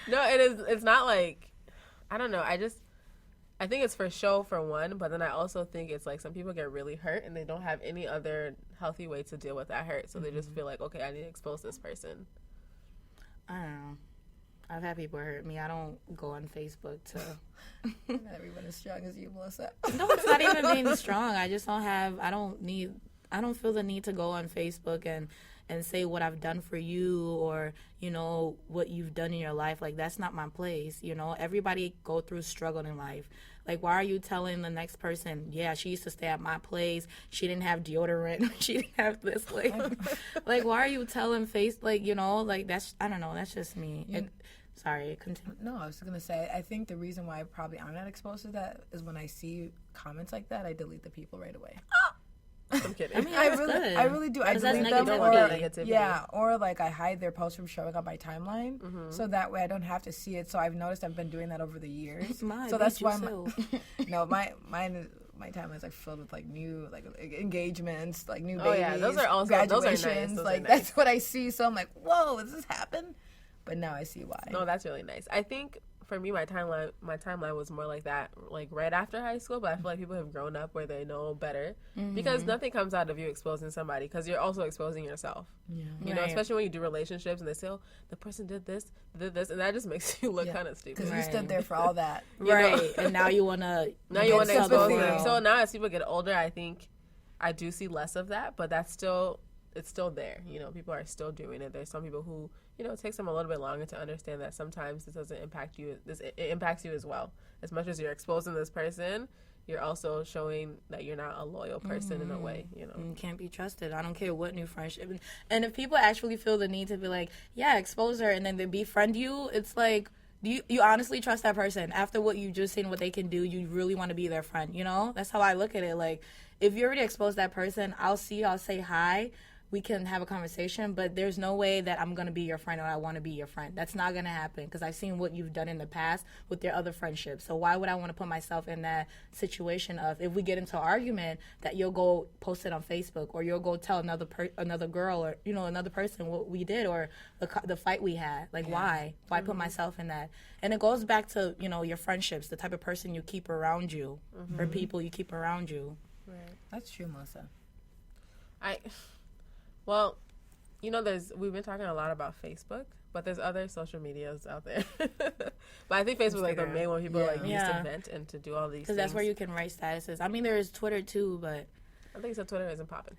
No, it is. It's not like, I don't know. I think it's for show for one, but then I also think it's like some people get really hurt and they don't have any other healthy way to deal with that hurt, so they just feel like, okay, I need to expose this person. I don't know. I've had people hurt me. I don't go on Facebook to. Not everyone as strong as you, Melissa. No, it's not even being strong. I just don't have. I don't feel the need to go on Facebook and say what I've done for you, or, you know, what you've done in your life. Like, that's not my place. You know, everybody go through struggle in life. Like, why are you telling the next person, yeah, she used to stay at my place, she didn't have deodorant, she didn't have this, like why are you telling like, you know, like, that's, I don't know, that's just me. Sorry, continue. No, I was going to say, I think the reason why I'm not exposed to that is when I see comments like that, I delete the people right away. I'm kidding. I mean, I really do. I delete them, or like I hide their posts from showing up my timeline, so that way I don't have to see it. So I've noticed I've been doing that over the years. So that's why my timeline is like filled with like new like engagements, like new babies. Oh yeah, those are also graduations. Those like are nice. That's what I see. So I'm like, whoa, does this happen? But now I see why. No, that's really nice. I think for me, my timeline was more like that, like right after high school. But I feel like people have grown up where they know better, because nothing comes out of you exposing somebody, because you're also exposing yourself. Yeah. You know, especially when you do relationships and they say, "Oh, the person did this," and that just makes you look kind of stupid. Because you stood there for all that, right? And now you wanna expose them. So now as people get older, I think I do see less of that, but it's still there. You know, people are still doing it. There's some people who, you know, it takes them a little bit longer to understand that sometimes this doesn't impact you. It impacts you as well. As much as you're exposing this person, you're also showing that you're not a loyal person in a way, you know. You can't be trusted. I don't care what new friendship. And if people actually feel the need to be like, yeah, expose her, and then they befriend you, it's like, do you honestly trust that person? After what you just seen, what they can do, you really want to be their friend, you know? That's how I look at it. Like, if you already exposed that person, I'll say hi, we can have a conversation, but there's no way that I'm going to be your friend or I want to be your friend. That's not going to happen, because I've seen what you've done in the past with your other friendships. So why would I want to put myself in that situation of, if we get into an argument, that you'll go post it on Facebook, or you'll go tell another girl, or, you know, another person what we did, or the fight we had. Like, why? Why put myself in that? And it goes back to, you know, your friendships, the type of person you keep around you, or people you keep around you. Right. That's true, Melissa. Well, you know, we've been talking a lot about Facebook, but there's other social medias out there. But I think Facebook is like the main one people use to vent and to do all these things. Because that's where you can write statuses. I mean, there is Twitter too, but I think Twitter isn't popping.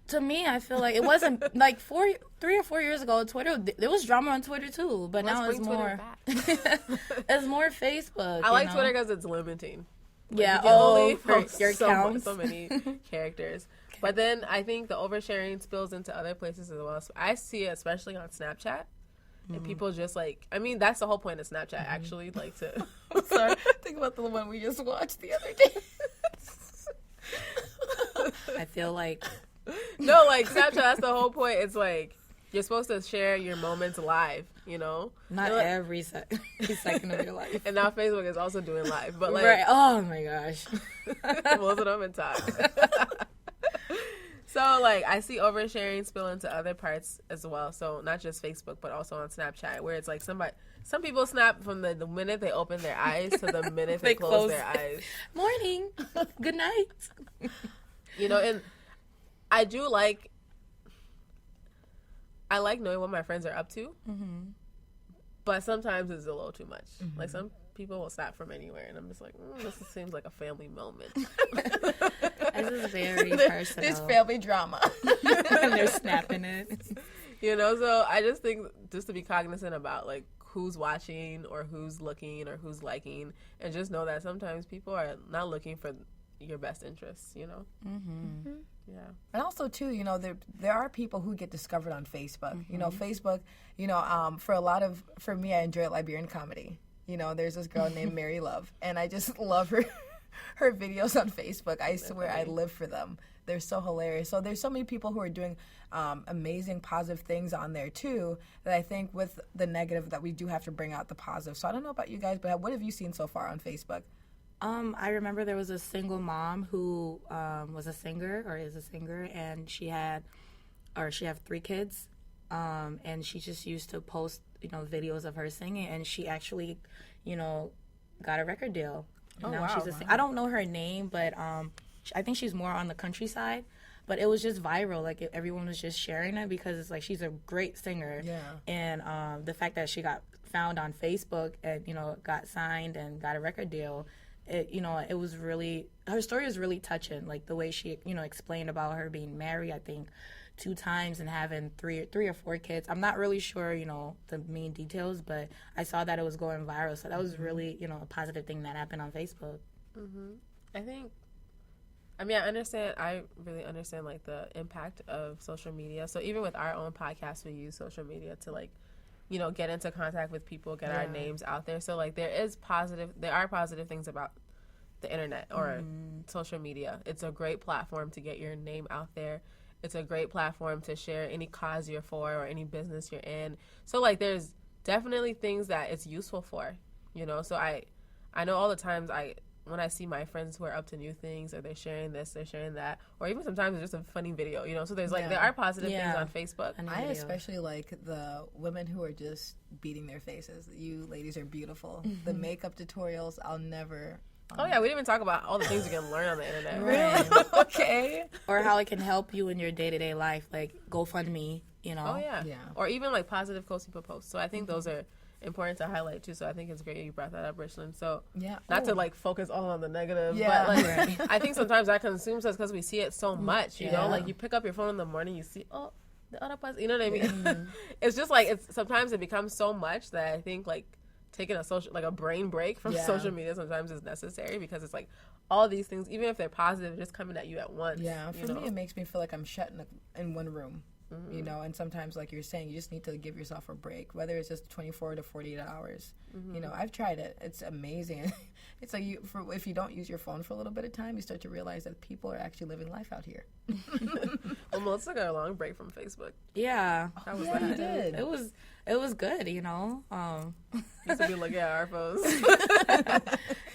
To me, I feel like it wasn't like 3 or 4 years ago. Twitter, there was drama on Twitter too, but now it's more. It's more Facebook. I like Twitter because it's limiting. Yeah. Only your accounts. So many characters. But then I think the oversharing spills into other places as well. So I see it especially on Snapchat. And people just like, I mean, that's the whole point of Snapchat, actually. Like to. Sorry, think about the one we just watched the other day. I feel like. No, like Snapchat, that's the whole point. It's like, you're supposed to share your moments live, you know? Not every second of your life. And now Facebook is also doing live. But like. Right. Oh my gosh. Most of them in time. So, like, I see oversharing spill into other parts as well. So, not just Facebook, but also on Snapchat, where it's like some people snap from the minute they open their eyes to the minute they close their eyes. Morning. Good night. You know, and I like knowing what my friends are up to, but sometimes it's a little too much. Like, some people will snap from anywhere, and I'm just like, this seems like a family moment. This is very personal. This family drama. And they're snapping it. You know, so I just think just to be cognizant about, like, who's watching or who's looking or who's liking, and just know that sometimes people are not looking for your best interests, you know? Yeah. And also, too, you know, there are people who get discovered on Facebook. You know, Facebook, you know, for me, I enjoy Liberian comedy. You know, there's this girl named Mary Love, and I just love her videos on Facebook. I swear I live for them. They're so hilarious. So there's so many people who are doing amazing, positive things on there, too, that I think with the negative that we do have to bring out the positive. So I don't know about you guys, but what have you seen so far on Facebook? I remember there was a single mom who was a singer or is a singer, and she had 3 kids, and she just used to post, you know, videos of her singing, and she actually, you know, got a record deal. And now she's I don't know her name, but I think she's more on the countryside. But it was just viral. Like, everyone was just sharing it because it's like she's a great singer. Yeah. And the fact that she got found on Facebook and, you know, got signed and got a record deal, it was really, her story is really touching. Like, the way she, you know, explained about her being married, I think, 2 times and having three or 4 kids. I'm not really sure, you know, the main details, but I saw that it was going viral. So that was really, you know, a positive thing that happened on Facebook. I really understand, like, the impact of social media. So even with our own podcast, we use social media to, like, you know, get into contact with people, get our names out there. So, like, there are positive things about the internet or social media. It's a great platform to get your name out there. It's a great platform to share any cause you're for or any business you're in. So, like, there's definitely things that it's useful for, you know. So I know all the times when I see my friends who are up to new things, or they're sharing this, they're sharing that, or even sometimes it's just a funny video, you know. So there's, like, there are positive things on Facebook. I especially like the women who are just beating their faces. You ladies are beautiful. The makeup tutorials, I'll never... Oh, yeah, we didn't even talk about all the things you can learn on the internet. Really? Okay. Or how it can help you in your day-to-day life, like GoFundMe, you know. Oh, yeah. Or even, like, positive quotes people post. So I think those are important to highlight, too. So I think it's great you brought that up, Richland. So not to, like, focus all on the negative, but, like, I think sometimes that consumes us because we see it so much, you know. Like, you pick up your phone in the morning, you see, oh, the other person, you know what I mean? It's just, like, sometimes it becomes so much that I think, like, taking a brain break from social media sometimes is necessary, because it's like all these things, even if they're positive, just coming at you at once. Yeah, for me, it makes me feel like I'm shut in one room, you know, and sometimes, like you're saying, you just need to give yourself a break, whether it's just 24 to 48 hours. You know, I've tried it. It's amazing. It's like if you don't use your phone for a little bit of time, you start to realize that people are actually living life out here. Well, Melissa got a long break from Facebook. Yeah. How was that? You did. It was good, you know. Just to be looking at our phones.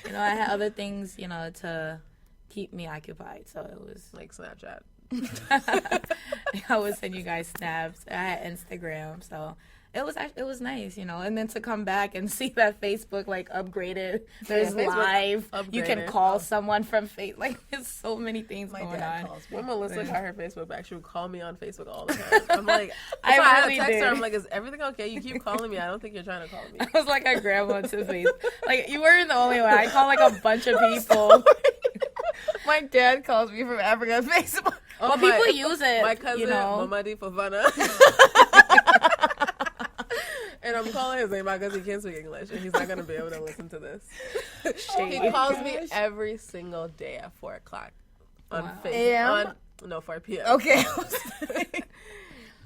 You know, I had other things, you know, to keep me occupied, so it was like Snapchat. I would send you guys snaps. I had Instagram, so it was nice, you know. And then to come back and see that Facebook, like, upgraded. There's live. Upgraded. You can call someone from Facebook. Like, there's so many things going on. When Melissa got her Facebook back, she would call me on Facebook all the time. I'm like, I really text her. I'm like, is everything okay? You keep calling me. I don't think you're trying to call me. I was like a grandma to Facebook. Like, you weren't the only one. I called, like, a bunch of people. My dad calls me from Africa on Facebook. Oh, well, people use it. My cousin, you know? Mamadi Fofana. And I'm calling his name because he can't speak English, and he's not going to be able to listen to this. He calls me every single day at 4 o'clock on Facebook. 4 p.m. Okay.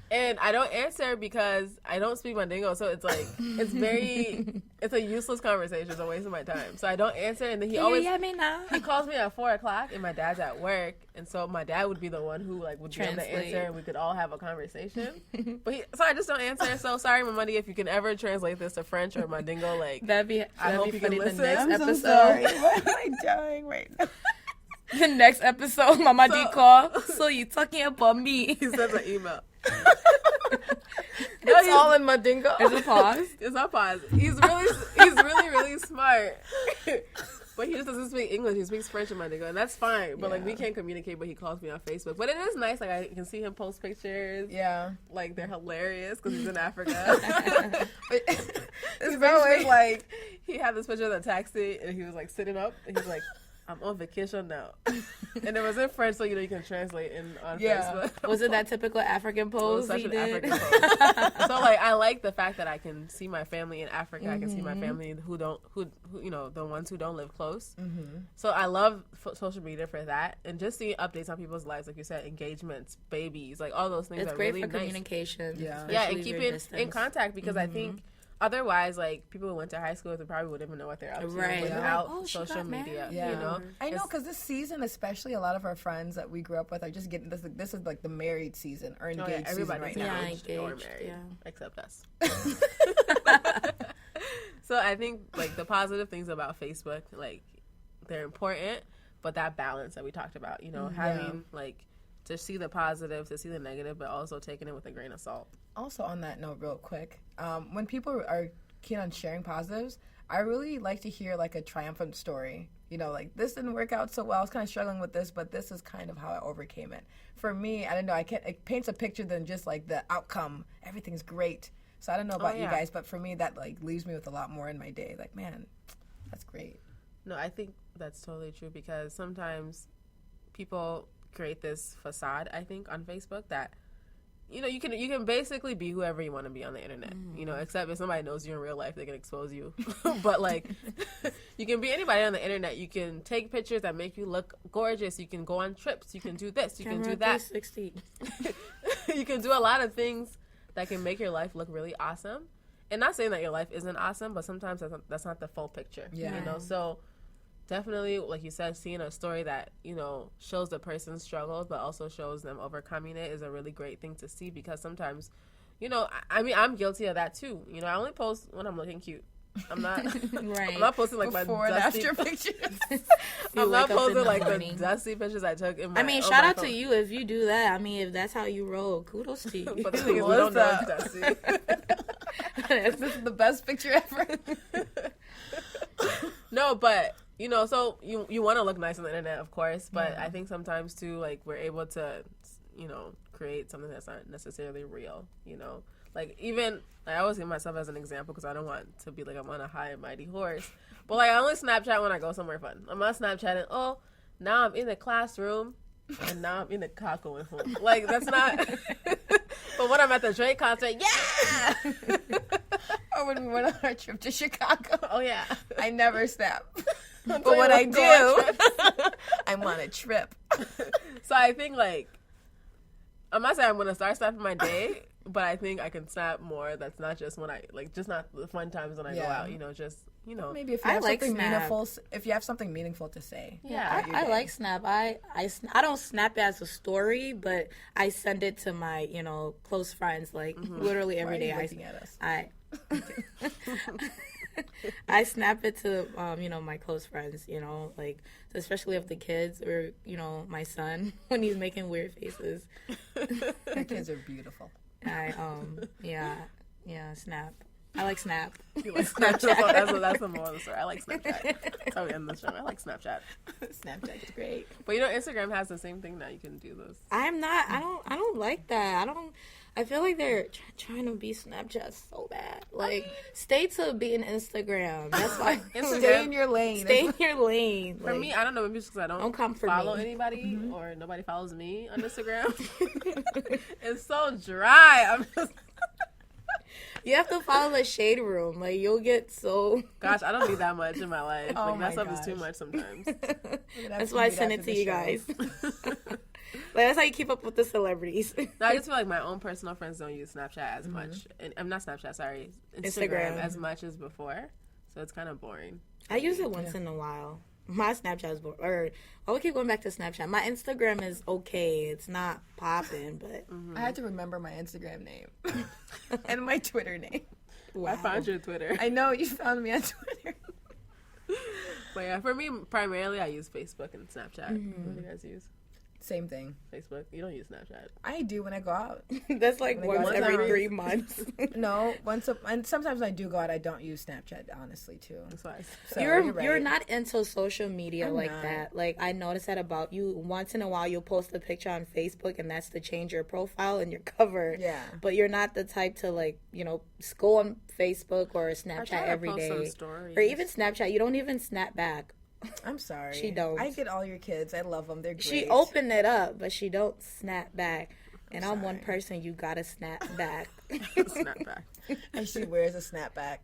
And I don't answer because I don't speak Mandingo, so it's like, it's a useless conversation. It's a waste of my time. So I don't answer, and then he calls me at 4 o'clock, and my dad's at work, and so my dad would be the one who, like, would be able to answer, and we could all have a conversation. So I just don't answer. So sorry, Mamadi, if you can ever translate this to French or Mandingo, like, I hope you can listen. The next episode. So sorry. Why am I dying right now? The next episode, Mamadi call. So you talking about me? He sends an email. It's all in Mandingo. Is it pause? It's not pause. He's really smart. But he just doesn't speak English. He speaks French and Mandingo, and that's fine. But like, we can't communicate. But he calls me on Facebook. But it is nice. Like, I can see him post pictures. Yeah, like, they're hilarious because he's in Africa. It's always like, he had this picture of the taxi, and he was like sitting up, and he's like, I'm on vacation now. And it was in French, so you can translate on Facebook. Was it that typical African pose? It was such an African pose. So I like the fact that I can see my family in Africa. I can see my family who the ones who don't live close. So I love social media for that, and just seeing updates on people's lives, like you said, engagements, babies, like all those things. It's are great really for nice. Communication. Yeah, and keeping in contact, because I think. Otherwise, like, people who went to high school, they probably wouldn't even know what they're up to without social media, I know, because this season, especially, a lot of our friends that we grew up with are just getting this. This is like the married season or engaged season right now. Engaged or married, except us. So I think, like, the positive things about Facebook, like, they're important, but that balance that we talked about, having, like, to see the positive, to see the negative, but also taking it with a grain of salt. Also, on that note, real quick, when people are keen on sharing positives, I really like to hear, like, a triumphant story. Like, this didn't work out so well. I was kind of struggling with this, but this is kind of how I overcame it. For me, I don't know, it paints a picture than just, like, the outcome. Everything's great. So I don't know about you guys, but for me, that, like, leaves me with a lot more in my day. Like, man, that's great. No, I think that's totally true, because sometimes people create this facade, I think, on Facebook that you can basically be whoever you want to be on the internet, except if somebody knows you in real life, they can expose you. But, like, you can be anybody on the internet. You can take pictures that make you look gorgeous. You can go on trips. You can do this. You can do that. 360. You can do a lot of things that can make your life look really awesome. And not saying that your life isn't awesome, but sometimes that's not the full picture. Yeah. So definitely, like you said, seeing a story that, shows the person's struggles, but also shows them overcoming it is a really great thing to see, because sometimes, I'm guilty of that too. I only post when I'm looking cute. I'm not, right. I'm not posting like before my dusty and after pictures. I'm not posting like the dusty pictures I took in my shout out to you if you do that. If that's how you roll, kudos to you. But the thing is, we don't know it's dusty. This is the best picture ever. No, but so you want to look nice on the internet, of course, but I think sometimes too, like, we're able to, create something that's not necessarily real, Like, even, I always give myself as an example, because I don't want to be like I'm on a high and mighty horse. But, like, I only Snapchat when I go somewhere fun. I'm not Snapchatting, now I'm in the classroom, and now I'm in the car going home. Like, that's not... But when I'm at the Drake concert, yeah! Or when we went on our trip to Chicago. Oh, yeah. I never snap. But when I do, I'm on a trip. So I think, like, I'm not saying I'm going to start snapping my day, but I think I can snap more. That's not just when just not the fun times when I go out, Maybe if you have something meaningful, meaningful to say. Yeah, I like Snap. I don't snap it as a story, but I send it to my, close friends, like, literally every day. I snap it to, my close friends, like, especially of the kids or, my son when he's making weird faces. The kids are beautiful. Snap. I like Snap. You like Snapchat? That's the moral of the story. I like Snapchat. That's how we end the show. I like Snapchat. Snapchat is great. But Instagram has the same thing now. You can do those. I don't like that. I feel like they're trying to be Snapchat so bad. Like, stay to be an Instagram. That's why. Stay in your lane. Stay in your lane. For me, I don't know. Maybe it's because I don't come for follow me. anybody, or nobody follows me on Instagram. It's so dry. I'm just. You have to follow the shade room. Like, you'll get so... Gosh, I don't need that much in my life. That stuff is too much sometimes. That's why I send it to you guys. That's how you keep up with the celebrities. No, I just feel like my own personal friends don't use Snapchat as much. And I'm not Snapchat, sorry. Instagram as much as before. So it's kind of boring. I use it once in a while. My Snapchat is boring. Or I would keep going back to Snapchat. My Instagram is okay. It's not popping, but... I had to remember my Instagram name. And my Twitter name. Wow. I found your Twitter. I know, you found me on Twitter. But yeah, for me, primarily I use Facebook and Snapchat. What do you guys use? Same thing. Facebook. You don't use Snapchat. I do when I go out. That's like once every 3 months. No, and sometimes I do go out. I don't use Snapchat, honestly, too. That's why. So you're not into social media that. Like, I noticed that about you. Once in a while, you'll post a picture on Facebook, and that's to change your profile and your cover. Yeah. But you're not the type to, like, go on Facebook or Snapchat every day. Some stories. Or even Snapchat. You don't even snap back. I'm sorry. She don't. I get all your kids. I love them. They're great. She opened it up, but she don't snap back. And I'm one person you gotta snap back. Snap back. And she wears a snapback.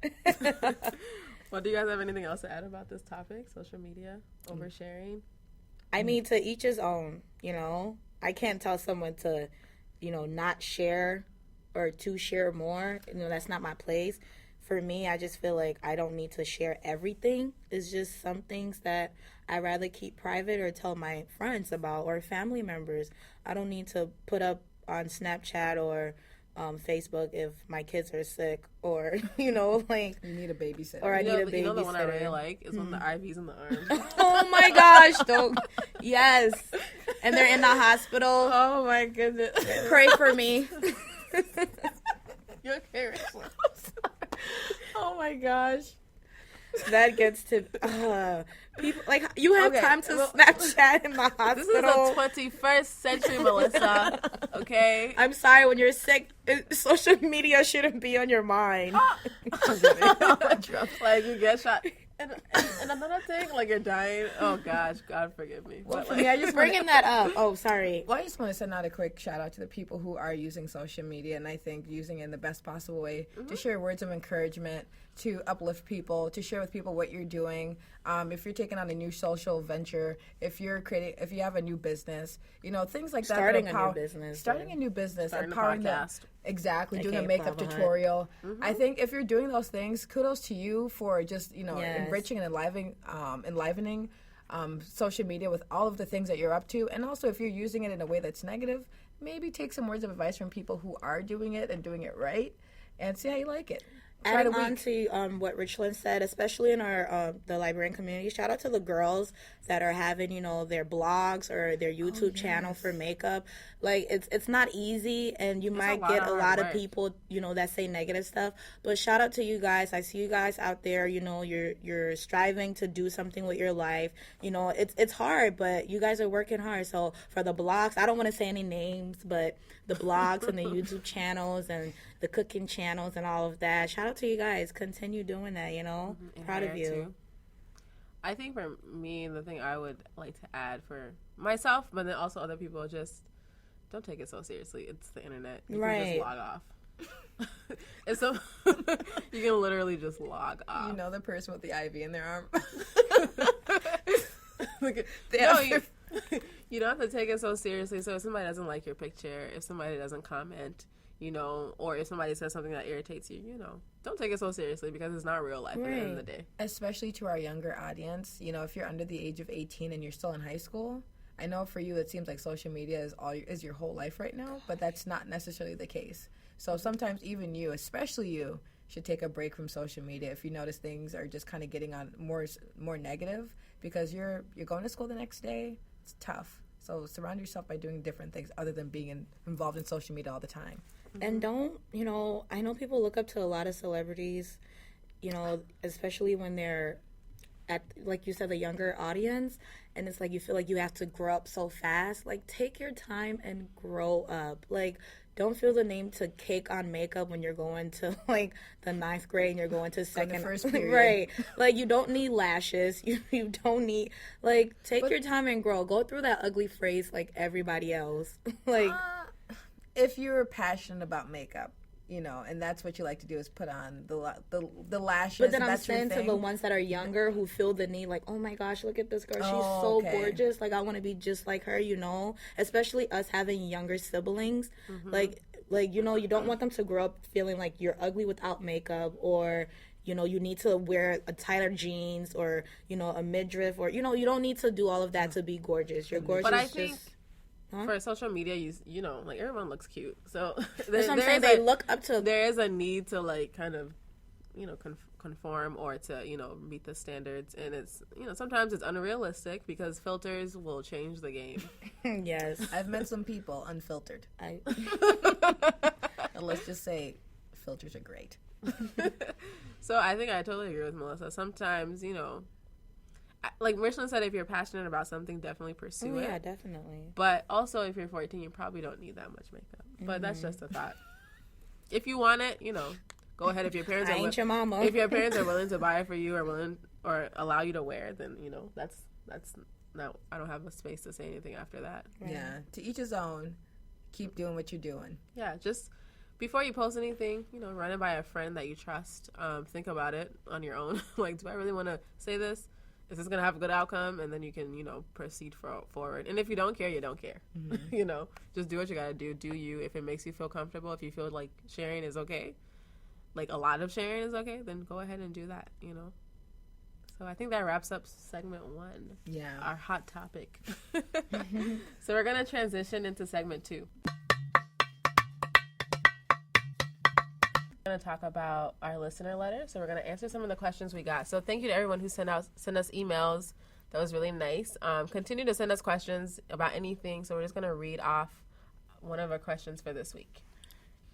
Well, do you guys have anything else to add about this topic? Social media, oversharing? I mean, to each his own, you know. I can't tell someone to, you know, not share or to share more. You know, that's not my place. For me, I just feel like I don't need to share everything. It's just some things that I'd rather keep private or tell my friends about or family members. I don't need to put up on Snapchat or Facebook if my kids are sick or, you know, like... You need a babysitter. Or I need a babysitter. You know the one I really like is when the IV's in the arm. Oh, my gosh. Don't... Yes. And they're in the hospital. Oh, my goodness. Pray for me. You okay, Rachel? Oh, my gosh. That gets to people like you have time to Snapchat in the hospital. This is the 21st century, Melissa. Okay, I'm sorry when you're sick. Social media shouldn't be on your mind. Like you get shot. And another thing, like you're dying. Oh gosh, God forgive me. Well, But, for like, me, I just Bringing that up. Oh, sorry. Well, I just want to send out a quick shout out to the people who are using social media, and I think using it in the best possible way to share words of encouragement, to uplift people, to share with people what you're doing. If you're taking on a new social venture, if you have a new business, you know, things like that. Starting a new business. starting a podcast. Exactly, doing a AKA makeup Palava. tutorial. I think if you're doing those things, kudos to you for just, you know, Yes. enriching and enlivening social media with all of the things that you're up to. And also, if you're using it in a way that's negative, maybe take some words of advice from people who are doing it and doing it right and see how you like it. Adding on to what Richland said, especially in our the librarian community, shout out to the girls that are having, you know, their blogs or their YouTube channel for makeup. Like it's not easy, and you might get a lot of people, you know, that say negative stuff. But shout out to you guys. I see you guys out there. You know, you're striving to do something with your life. You know, it's hard, but you guys are working hard. So for the blogs, I don't want to say any names, but the blogs and the YouTube channels and the cooking channels and all of that. Shout out to you guys. Continue doing that, you know. Proud of you. Too. I think for me, the thing I would like to add for myself, but then also other people, just don't take it so seriously. It's the internet. You can just log off. And so you can literally just log off. You know the person with the IV in their arm. You don't have to take it so seriously. So if somebody doesn't like your picture, if somebody doesn't comment, you know, or if somebody says something that irritates you, you know, don't take it so seriously because it's not real life at the end of the day. Especially to our younger audience, you know, if you're under the age of 18 and you're still in high school, I know for you it seems like social media is your whole life right now, but that's not necessarily the case. So sometimes even you, especially you, should take a break from social media if you notice things are just kind of getting on more negative, because you're going to school the next day. It's tough. So surround yourself by doing different things other than being involved in social media all the time. And don't, you know, I know people look up to a lot of celebrities, you know, especially when they're at, like you said, the younger audience, and it's like you feel like you have to grow up so fast. Like, take your time and grow up. Like, don't feel the need to cake on makeup when you're going to, like, the 9th grade and you're going to second. First period. Right. Like, you don't need lashes. You don't need, like, take your time and grow. Go through that ugly phase like everybody else. Like, if you're passionate about makeup, you know, and that's what you like to do is put on the lashes. But then I'm that's saying to the ones that are younger who feel the need, like, oh my gosh, look at this girl. She's so gorgeous. Like, I want to be just like her, you know, especially us having younger siblings. Like, you know, you don't want them to grow up feeling like you're ugly without makeup, or, you know, you need to wear a tighter jeans, or, you know, a midriff, or, you know, you don't need to do all of that to be gorgeous. You're gorgeous. But I think for social media, you know, like, everyone looks cute. So that's what I'm saying. They look up to. There is a need to, like, kind of, you know, conform or to, you know, meet the standards. And it's, you know, sometimes it's unrealistic because filters will change the game. Yes. I've met some people unfiltered. And let's just say filters are great. So I think I totally agree with Melissa. Sometimes, you know, like Michelin said, if you're passionate about something, definitely pursue it. Yeah, definitely. But also, if you're 14, you probably don't need that much makeup. But that's just a thought. If you want it, you know, go ahead. If your parents I ain't your mama. If your parents are willing to buy it for you or allow you to wear, then that's not. I don't have a space to say anything after that. Right. Yeah, to each his own. Keep doing what you're doing. Yeah, just before you post anything, run it by a friend that you trust. Think about it on your own. Like, do I really want to say this? Is this going to have a good outcome? And then you can, proceed forward. And if you don't care, you don't care. Mm-hmm. Just do what you got to do. Do you. If it makes you feel comfortable, if you feel like sharing is okay, like a lot of sharing is okay, then go ahead and do that, So I think that wraps up segment 1. Yeah. Our hot topic. So we're going to transition into segment 2. Going to talk about our listener letter. So we're going to answer some of the questions we got. So thank you to everyone who sent us emails. That was really nice. Continue to send us questions about anything. So we're just going to read off one of our questions for this week.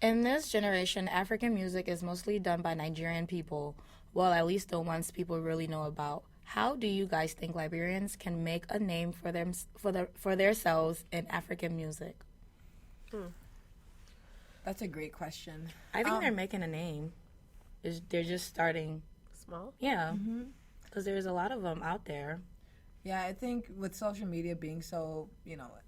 In this generation, African music is mostly done by Nigerian people, well, at least the ones people really know about. How do you guys think Liberians can make a name for themselves in African music? That's a great question. I think they're making a name. They're just starting small. Yeah, because there's a lot of them out there. Yeah, I think with social media being so,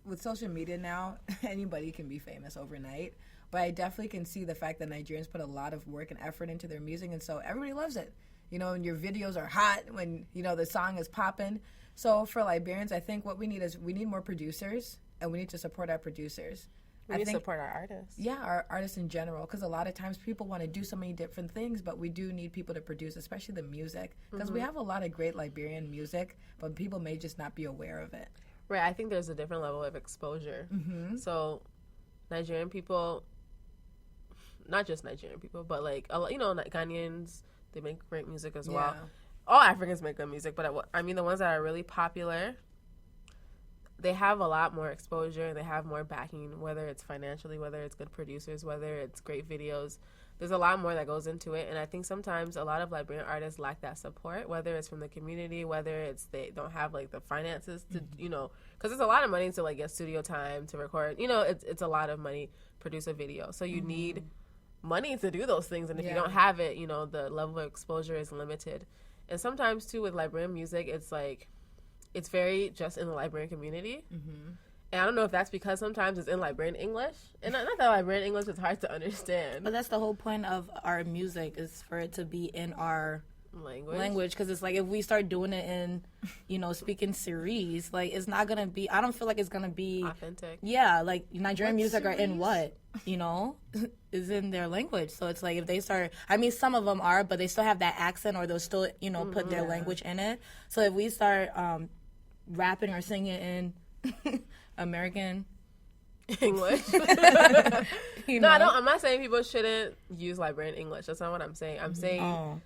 with social media now, anybody can be famous overnight. But I definitely can see the fact that Nigerians put a lot of work and effort into their music, and so everybody loves it. And your videos are hot when, the song is popping. So for Liberians, I think what we need is we need more producers, and we need to support our producers. We need to support our artists. Yeah, our artists in general, because a lot of times people want to do so many different things, but we do need people to produce, especially the music, because we have a lot of great Liberian music, but people may just not be aware of it. Right, I think there's a different level of exposure. Mm-hmm. So Nigerian people, not just Nigerian people, but like, Ghanaians, they make great music as well. All Africans make good music, but the ones that are really popular, they have a lot more exposure, they have more backing, whether it's financially, whether it's good producers, whether it's great videos. There's a lot more that goes into it, and I think sometimes a lot of Liberian artists lack that support, whether it's from the community, whether it's they don't have like the finances to, because it's a lot of money to like get studio time to record. It's a lot of money produce a video, so you need money to do those things, and if you don't have it, the level of exposure is limited. And sometimes too with Liberian music, it's like it's very just in the Liberian community. And I don't know if that's because sometimes it's in Liberian English. And not that Liberian English is hard to understand. But that's the whole point of our music, is for it to be in our language. Because it's like if we start doing it in, speaking Cerise, like it's not going to be, I don't feel like it's going to be authentic. Yeah, like Nigerian music Cerise? Are in what? Is in their language. So it's like if they start, some of them are, but they still have that accent, or they'll still, put their language in it. So if we start rapping or singing in American English. No, I'm not saying people shouldn't use Liberian English. That's not what I'm saying. I'm saying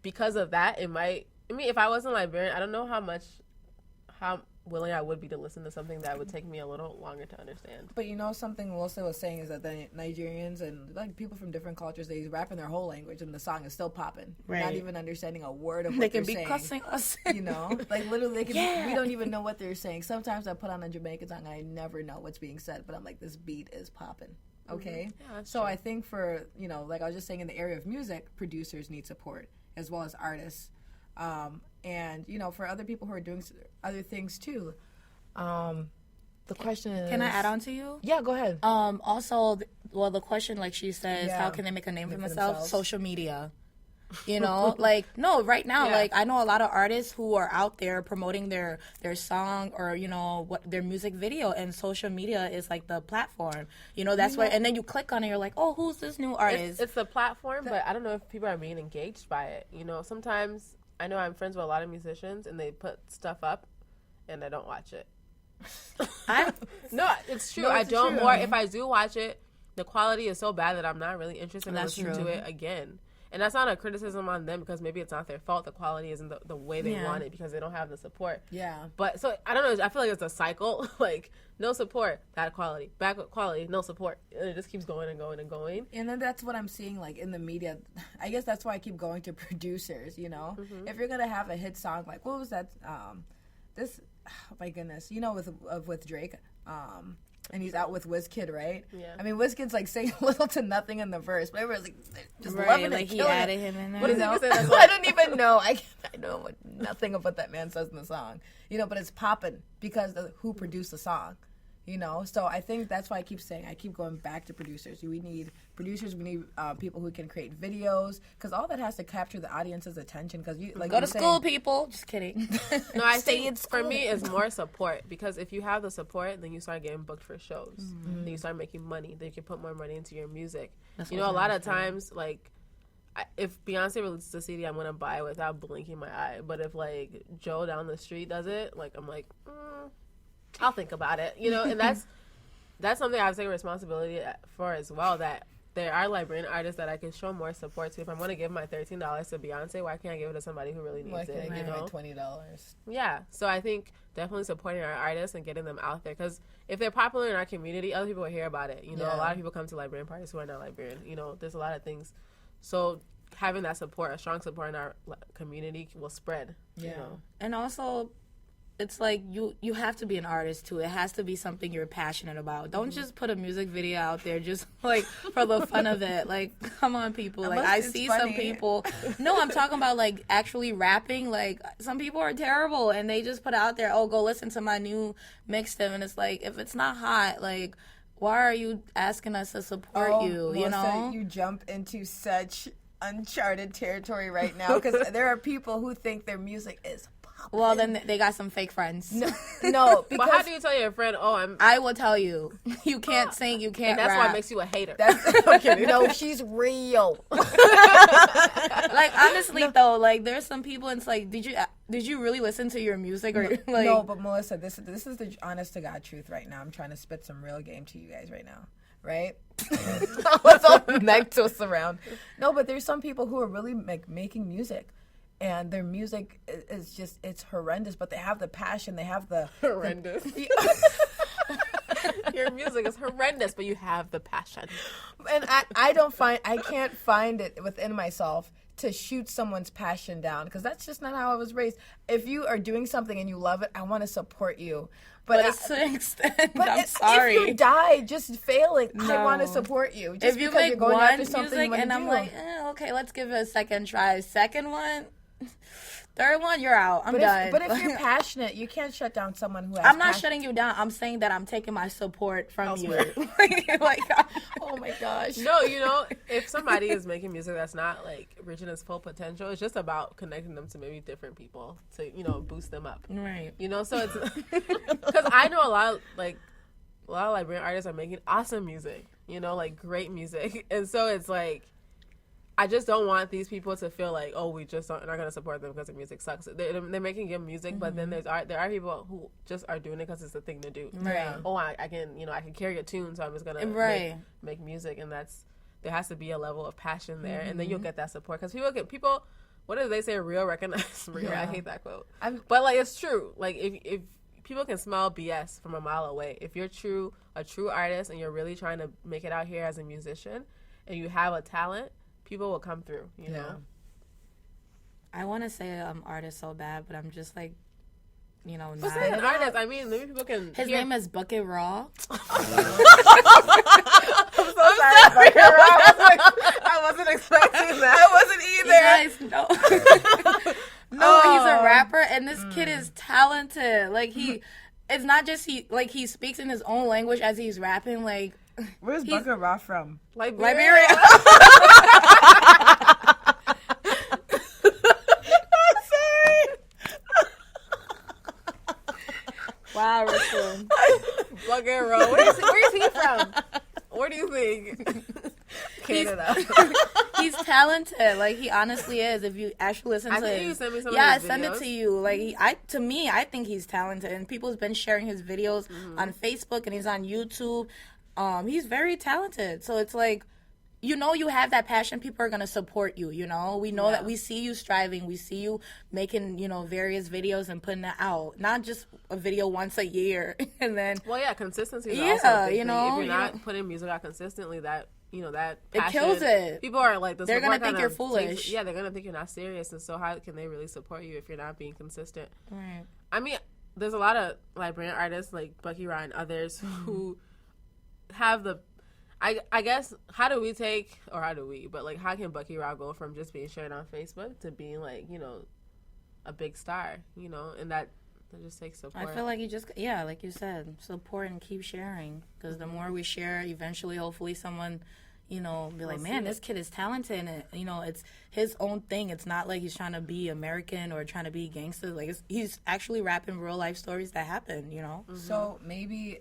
because of that, it might. If I wasn't Liberian, I don't know how willing I would be to listen to something that would take me a little longer to understand. But something Wilson was saying is that the Nigerians and like people from different cultures, they rap in their whole language and the song is still popping. Right. Not even understanding a word of what they're saying. They can be cussing us. Like literally they can we don't even know what they're saying. Sometimes I put on a Jamaican song and I never know what's being said, but I'm like, this beat is popping. Okay? Yeah, so true. I think for, like I was just saying, in the area of music, producers need support as well as artists. And, for other people who are doing other things too, the question is... Can I add on to you? Yeah, go ahead. Also, the question, like she says, how can they make a name for themselves? Social media. Like, no, right now, like, I know a lot of artists who are out there promoting their song or, their music video, and social media is, like, the platform. That's why, and then you click on it, you're like, oh, who's this new artist? It's the platform, but I don't know if people are being engaged by it. Sometimes... I know I'm friends with a lot of musicians, and they put stuff up, and I don't watch it. No, it's true. I don't. Or if I do watch it, the quality is so bad that I'm not really interested in listening to it again. And that's not a criticism on them, because maybe it's not their fault. The quality isn't the way they want it because they don't have the support. Yeah. But so I don't know. I feel like it's a cycle. Like no support, bad quality, bad quality, no support, and it just keeps going and going and going. And then that's what I'm seeing like in the media. I guess that's why I keep going to producers. If you're gonna have a hit song, like what was that? Oh my goodness, with Drake. and he's out with WizKid, right? Yeah. I mean, WizKid's like saying little to nothing in the verse, but everyone's like just Right, loving like it. he killing added it. him in there. What does he say? That's I don't even know. I know nothing of what that man says in the song. You know, but it's popping because of who produced the song. You know, so I think that's why I keep going back to producers. We need producers. We need people who can create videos, because all that has to capture the audience's attention. Because you like Go to school, people. Just kidding. No, I think for me it's more support, because if you have the support, then you start getting booked for shows. Then you start making money. Then you can put more money into your music. You know, a lot of times, like, if Beyonce releases a CD, I'm gonna buy it without blinking my eye. But if like Joe down the street does it, like I'm like, I'll think about it. You know, and that's something I take responsibility for as well. That there are Liberian artists that I can show more support to. If I'm going to give my $13 to Beyonce, why can't I give it to somebody who really needs it? You know, $20. Yeah. So I think definitely supporting our artists and getting them out there, because if they're popular in our community, other people will hear about it. You know, a lot of people come to Liberian parties who are not Liberian. You know, there's a lot of things. So having that support, a strong support in our community, will spread. Yeah. You know? And also, it's like you have to be an artist too. It has to be something you're passionate about. Don't just put a music video out there just like for the fun of it. Like, come on, people. Like, I see some people. No, I'm talking about like actually rapping. Like, some people are terrible and they just put out there, oh, go listen to my new mixtape. And it's like, if it's not hot, like, why are you asking us to support you? You know, you jump into such uncharted territory right now, because there are people who think their music is popping. Well, then they got some fake friends. No, But how do you tell your friend, I will tell you, you can't sing, you can't and that's rap. why it makes you a hater. No, she's real. Like, honestly though, like, there's some people, and it's like, did you really listen to your music, or like? No, but Melissa, this is the honest to God truth right now. I'm trying to spit some real game to you guys right now, right? Let's all connect to us around. No, but there's some people who are really making music, and their music is just, it's horrendous, but they have the passion, they have the horrendous. Your music is horrendous, but you have the passion. And I can't find it within myself to shoot someone's passion down, because that's just not how I was raised. If you are doing something and you love it, I want to support you. But it's to an extent. I'm sorry. If you die just failing, No. I want to support you. Just If you because make you're going one after something music you wanna and I'm do. like, okay, let's give it a second try. Second one, third one, you're out. I'm but done. But if you're passionate, you can't shut down someone who has I'm not passion. shutting you down. I'm saying that I'm taking my support from you. Like, Oh my gosh. No, you know, if somebody is making music that's not like reaching its full potential, it's just about connecting them to maybe different people to, you know, boost them up. right. You know, so it's because I know a lot of Liberian artists are making awesome music, you know, like great music. And so it's like, I just don't want these people to feel like, oh, we just not going to support them because their music sucks. They're making good music, but then there are people who just are doing it because it's the thing to do. Right. Oh, I can carry a tune, so I'm just gonna make music, and there has to be a level of passion there, and then you'll get that support, because people. What do they say? Real recognize real. Yeah. I hate that quote, but like, it's true. Like, if people can smell BS from a mile away, if you're a true artist and you're really trying to make it out here as a musician, and you have a talent, people will come through, you know? I want to say I'm artist so bad, but I'm just like, you know, not. not. An artist, I mean, maybe people can. His name is Bucket Raw. I'm so sorry. I wasn't expecting that. I wasn't either. You guys, no, he's a rapper, and this kid is talented. Like, it's not just he speaks in his own language as he's rapping. Like, Where's Bucket Raw from? Liberia. Wow, Richard. Bucket Raw. Where's he from? Where do you think? Canada. He's talented. Like, he honestly is. If you actually listen to think you sent me some yeah, of his send videos. it to you. Like, I think he's talented, and people's been sharing his videos on Facebook, and he's on YouTube. He's very talented. So it's like, you know, you have that passion, people are going to support you, you know? We know that we see you striving. We see you making, you know, various videos and putting it out. Not just a video once a year and then... Well, yeah, consistency is also a big you know, thing. If you're not putting music out consistently, that, you know, that passion... It kills it. People are like... They're going to think you're foolish. Yeah, they're going to think you're not serious. And so how can they really support you if you're not being consistent? Right. I mean, there's a lot of Liberian artists like Bucky Ryan and others who have the, I guess, how can Bucky Rao go from just being shared on Facebook to being like, you know, a big star, you know, and that just takes support. I feel like like you said, support and keep sharing, because the more we share, eventually, hopefully someone, you know, be like, man, this kid is talented, and, you know, it's his own thing. It's not like he's trying to be American or trying to be gangster. Like, he's actually rapping real life stories that happen, you know? Mm-hmm. So maybe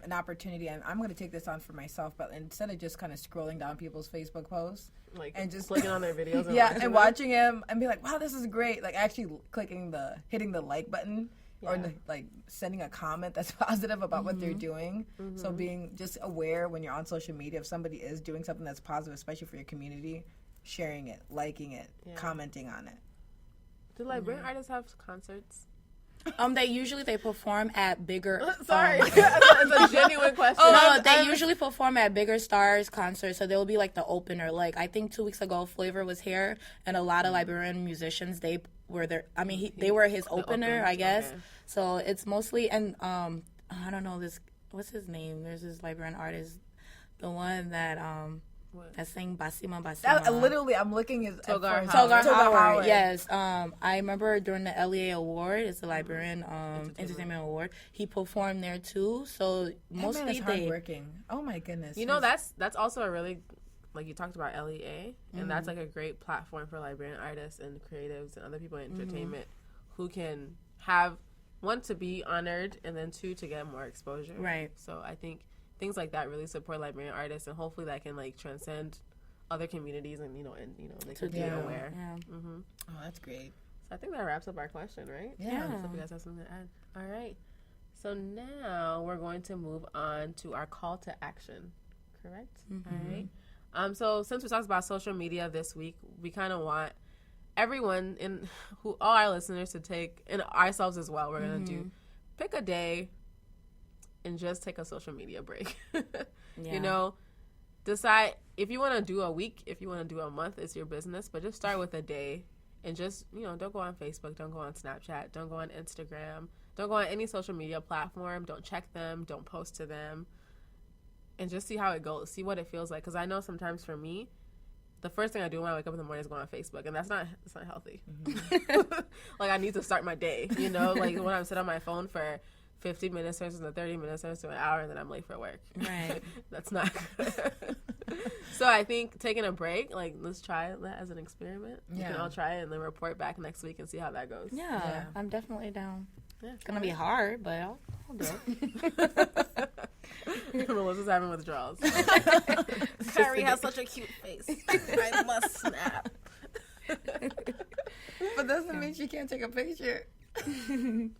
an opportunity, and I'm going to take this on for myself, but instead of just kind of scrolling down people's Facebook posts, like, and just clicking on their videos and watching him and be like, wow, this is great. Like, actually hitting the like button. Yeah. Or like sending a comment that's positive about what they're doing. Mm-hmm. So being just aware when you're on social media, if somebody is doing something that's positive, especially for your community, sharing it, liking it, commenting on it. Do librarian artists have concerts? They perform at bigger. Sorry, it's a genuine question. They usually perform at bigger stars concerts. So there will be like the opener. Like, I think 2 weeks ago, Flavor was here, and a lot of librarian musicians, they were there. I mean, they were his opener, I guess. Okay. So it's mostly, and I don't know this. What's his name? There's this librarian artist, the one that that sang Basima Basima. Literally, I'm looking at Togar Howard. Yes. I remember during the LEA Award, it's the Librarian Entertainment Award, he performed there too. So mostly that man is hardworking. Oh my goodness. You know, that's also a really, like you talked about LEA, and that's like a great platform for librarian artists and creatives and other people in entertainment who can have, one, to be honored, and then two, to get more exposure. Right. So I think things like that really support librarian artists, and hopefully that can like transcend other communities, and they can be aware. Yeah. Mm-hmm. Oh, that's great. So I think that wraps up our question, right? Yeah. So if you guys have something to add. All right. So now we're going to move on to our call to action. Correct? Mm-hmm. All right. So since we talked about social media this week, we kind of want everyone all our listeners to take, and ourselves as well, we're going to pick a day and just take a social media break. You know, decide if you want to do a week, if you want to do a month, it's your business, but just start with a day, and just, don't go on Facebook, don't go on Snapchat, don't go on Instagram, don't go on any social media platform, don't check them, don't post to them, and just see how it goes, see what it feels like. Because I know sometimes for me, the first thing I do when I wake up in the morning is go on Facebook, and that's not healthy. Mm-hmm. Like, I need to start my day, like when I'm sitting on my phone for 50 minutes turns into 30 minutes turns to an hour, and then I'm late for work. Right. That's not good. So I think taking a break, like, let's try that as an experiment. Yeah. We can all try it and then report back next week and see how that goes. Yeah. I'm definitely down. Yeah, it's going to be hard, but I'll do it. Melissa's having withdrawals. Carrie has such a cute face. I must snap. But doesn't mean she can't take a picture.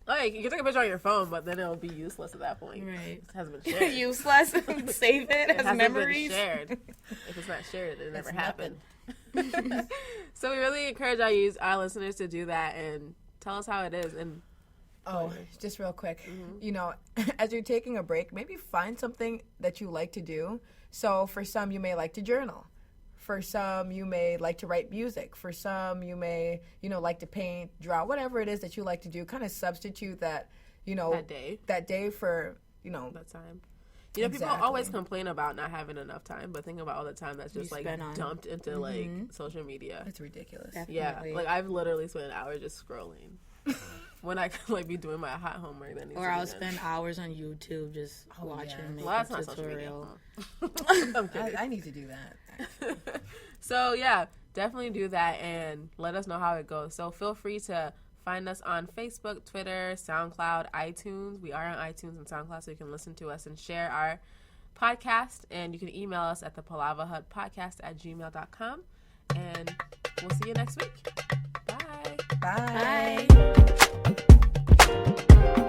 Like, you can take a picture on your phone, but then it'll be useless at that point. Right. It hasn't been shared. Useless. Save it as memories. Been shared. If it's not shared, it never happened. So we really encourage our listeners to do that and tell us how it is. And just real quick, as you're taking a break, maybe find something that you like to do. So for some, you may like to journal. For some, you may like to write music. For some, you may, like to paint, draw, whatever it is that you like to do. Kind of substitute that, that day for, that time. People always complain about not having enough time, but think about all the time that's just dumped into like social media. It's ridiculous. Definitely. Yeah, like I've literally spent an hour just scrolling when I could like be doing my hot homework. Or I'll spend hours on YouTube just watching makeup tutorial. I need to do that. So yeah, definitely do that and let us know how it goes. So feel free to find us on Facebook, Twitter, SoundCloud, iTunes. We are on iTunes and SoundCloud, so you can listen to us and share our podcast. And you can email us at thepalavahutpodcast@gmail.com. And we'll see you next week. Bye. Bye. Bye.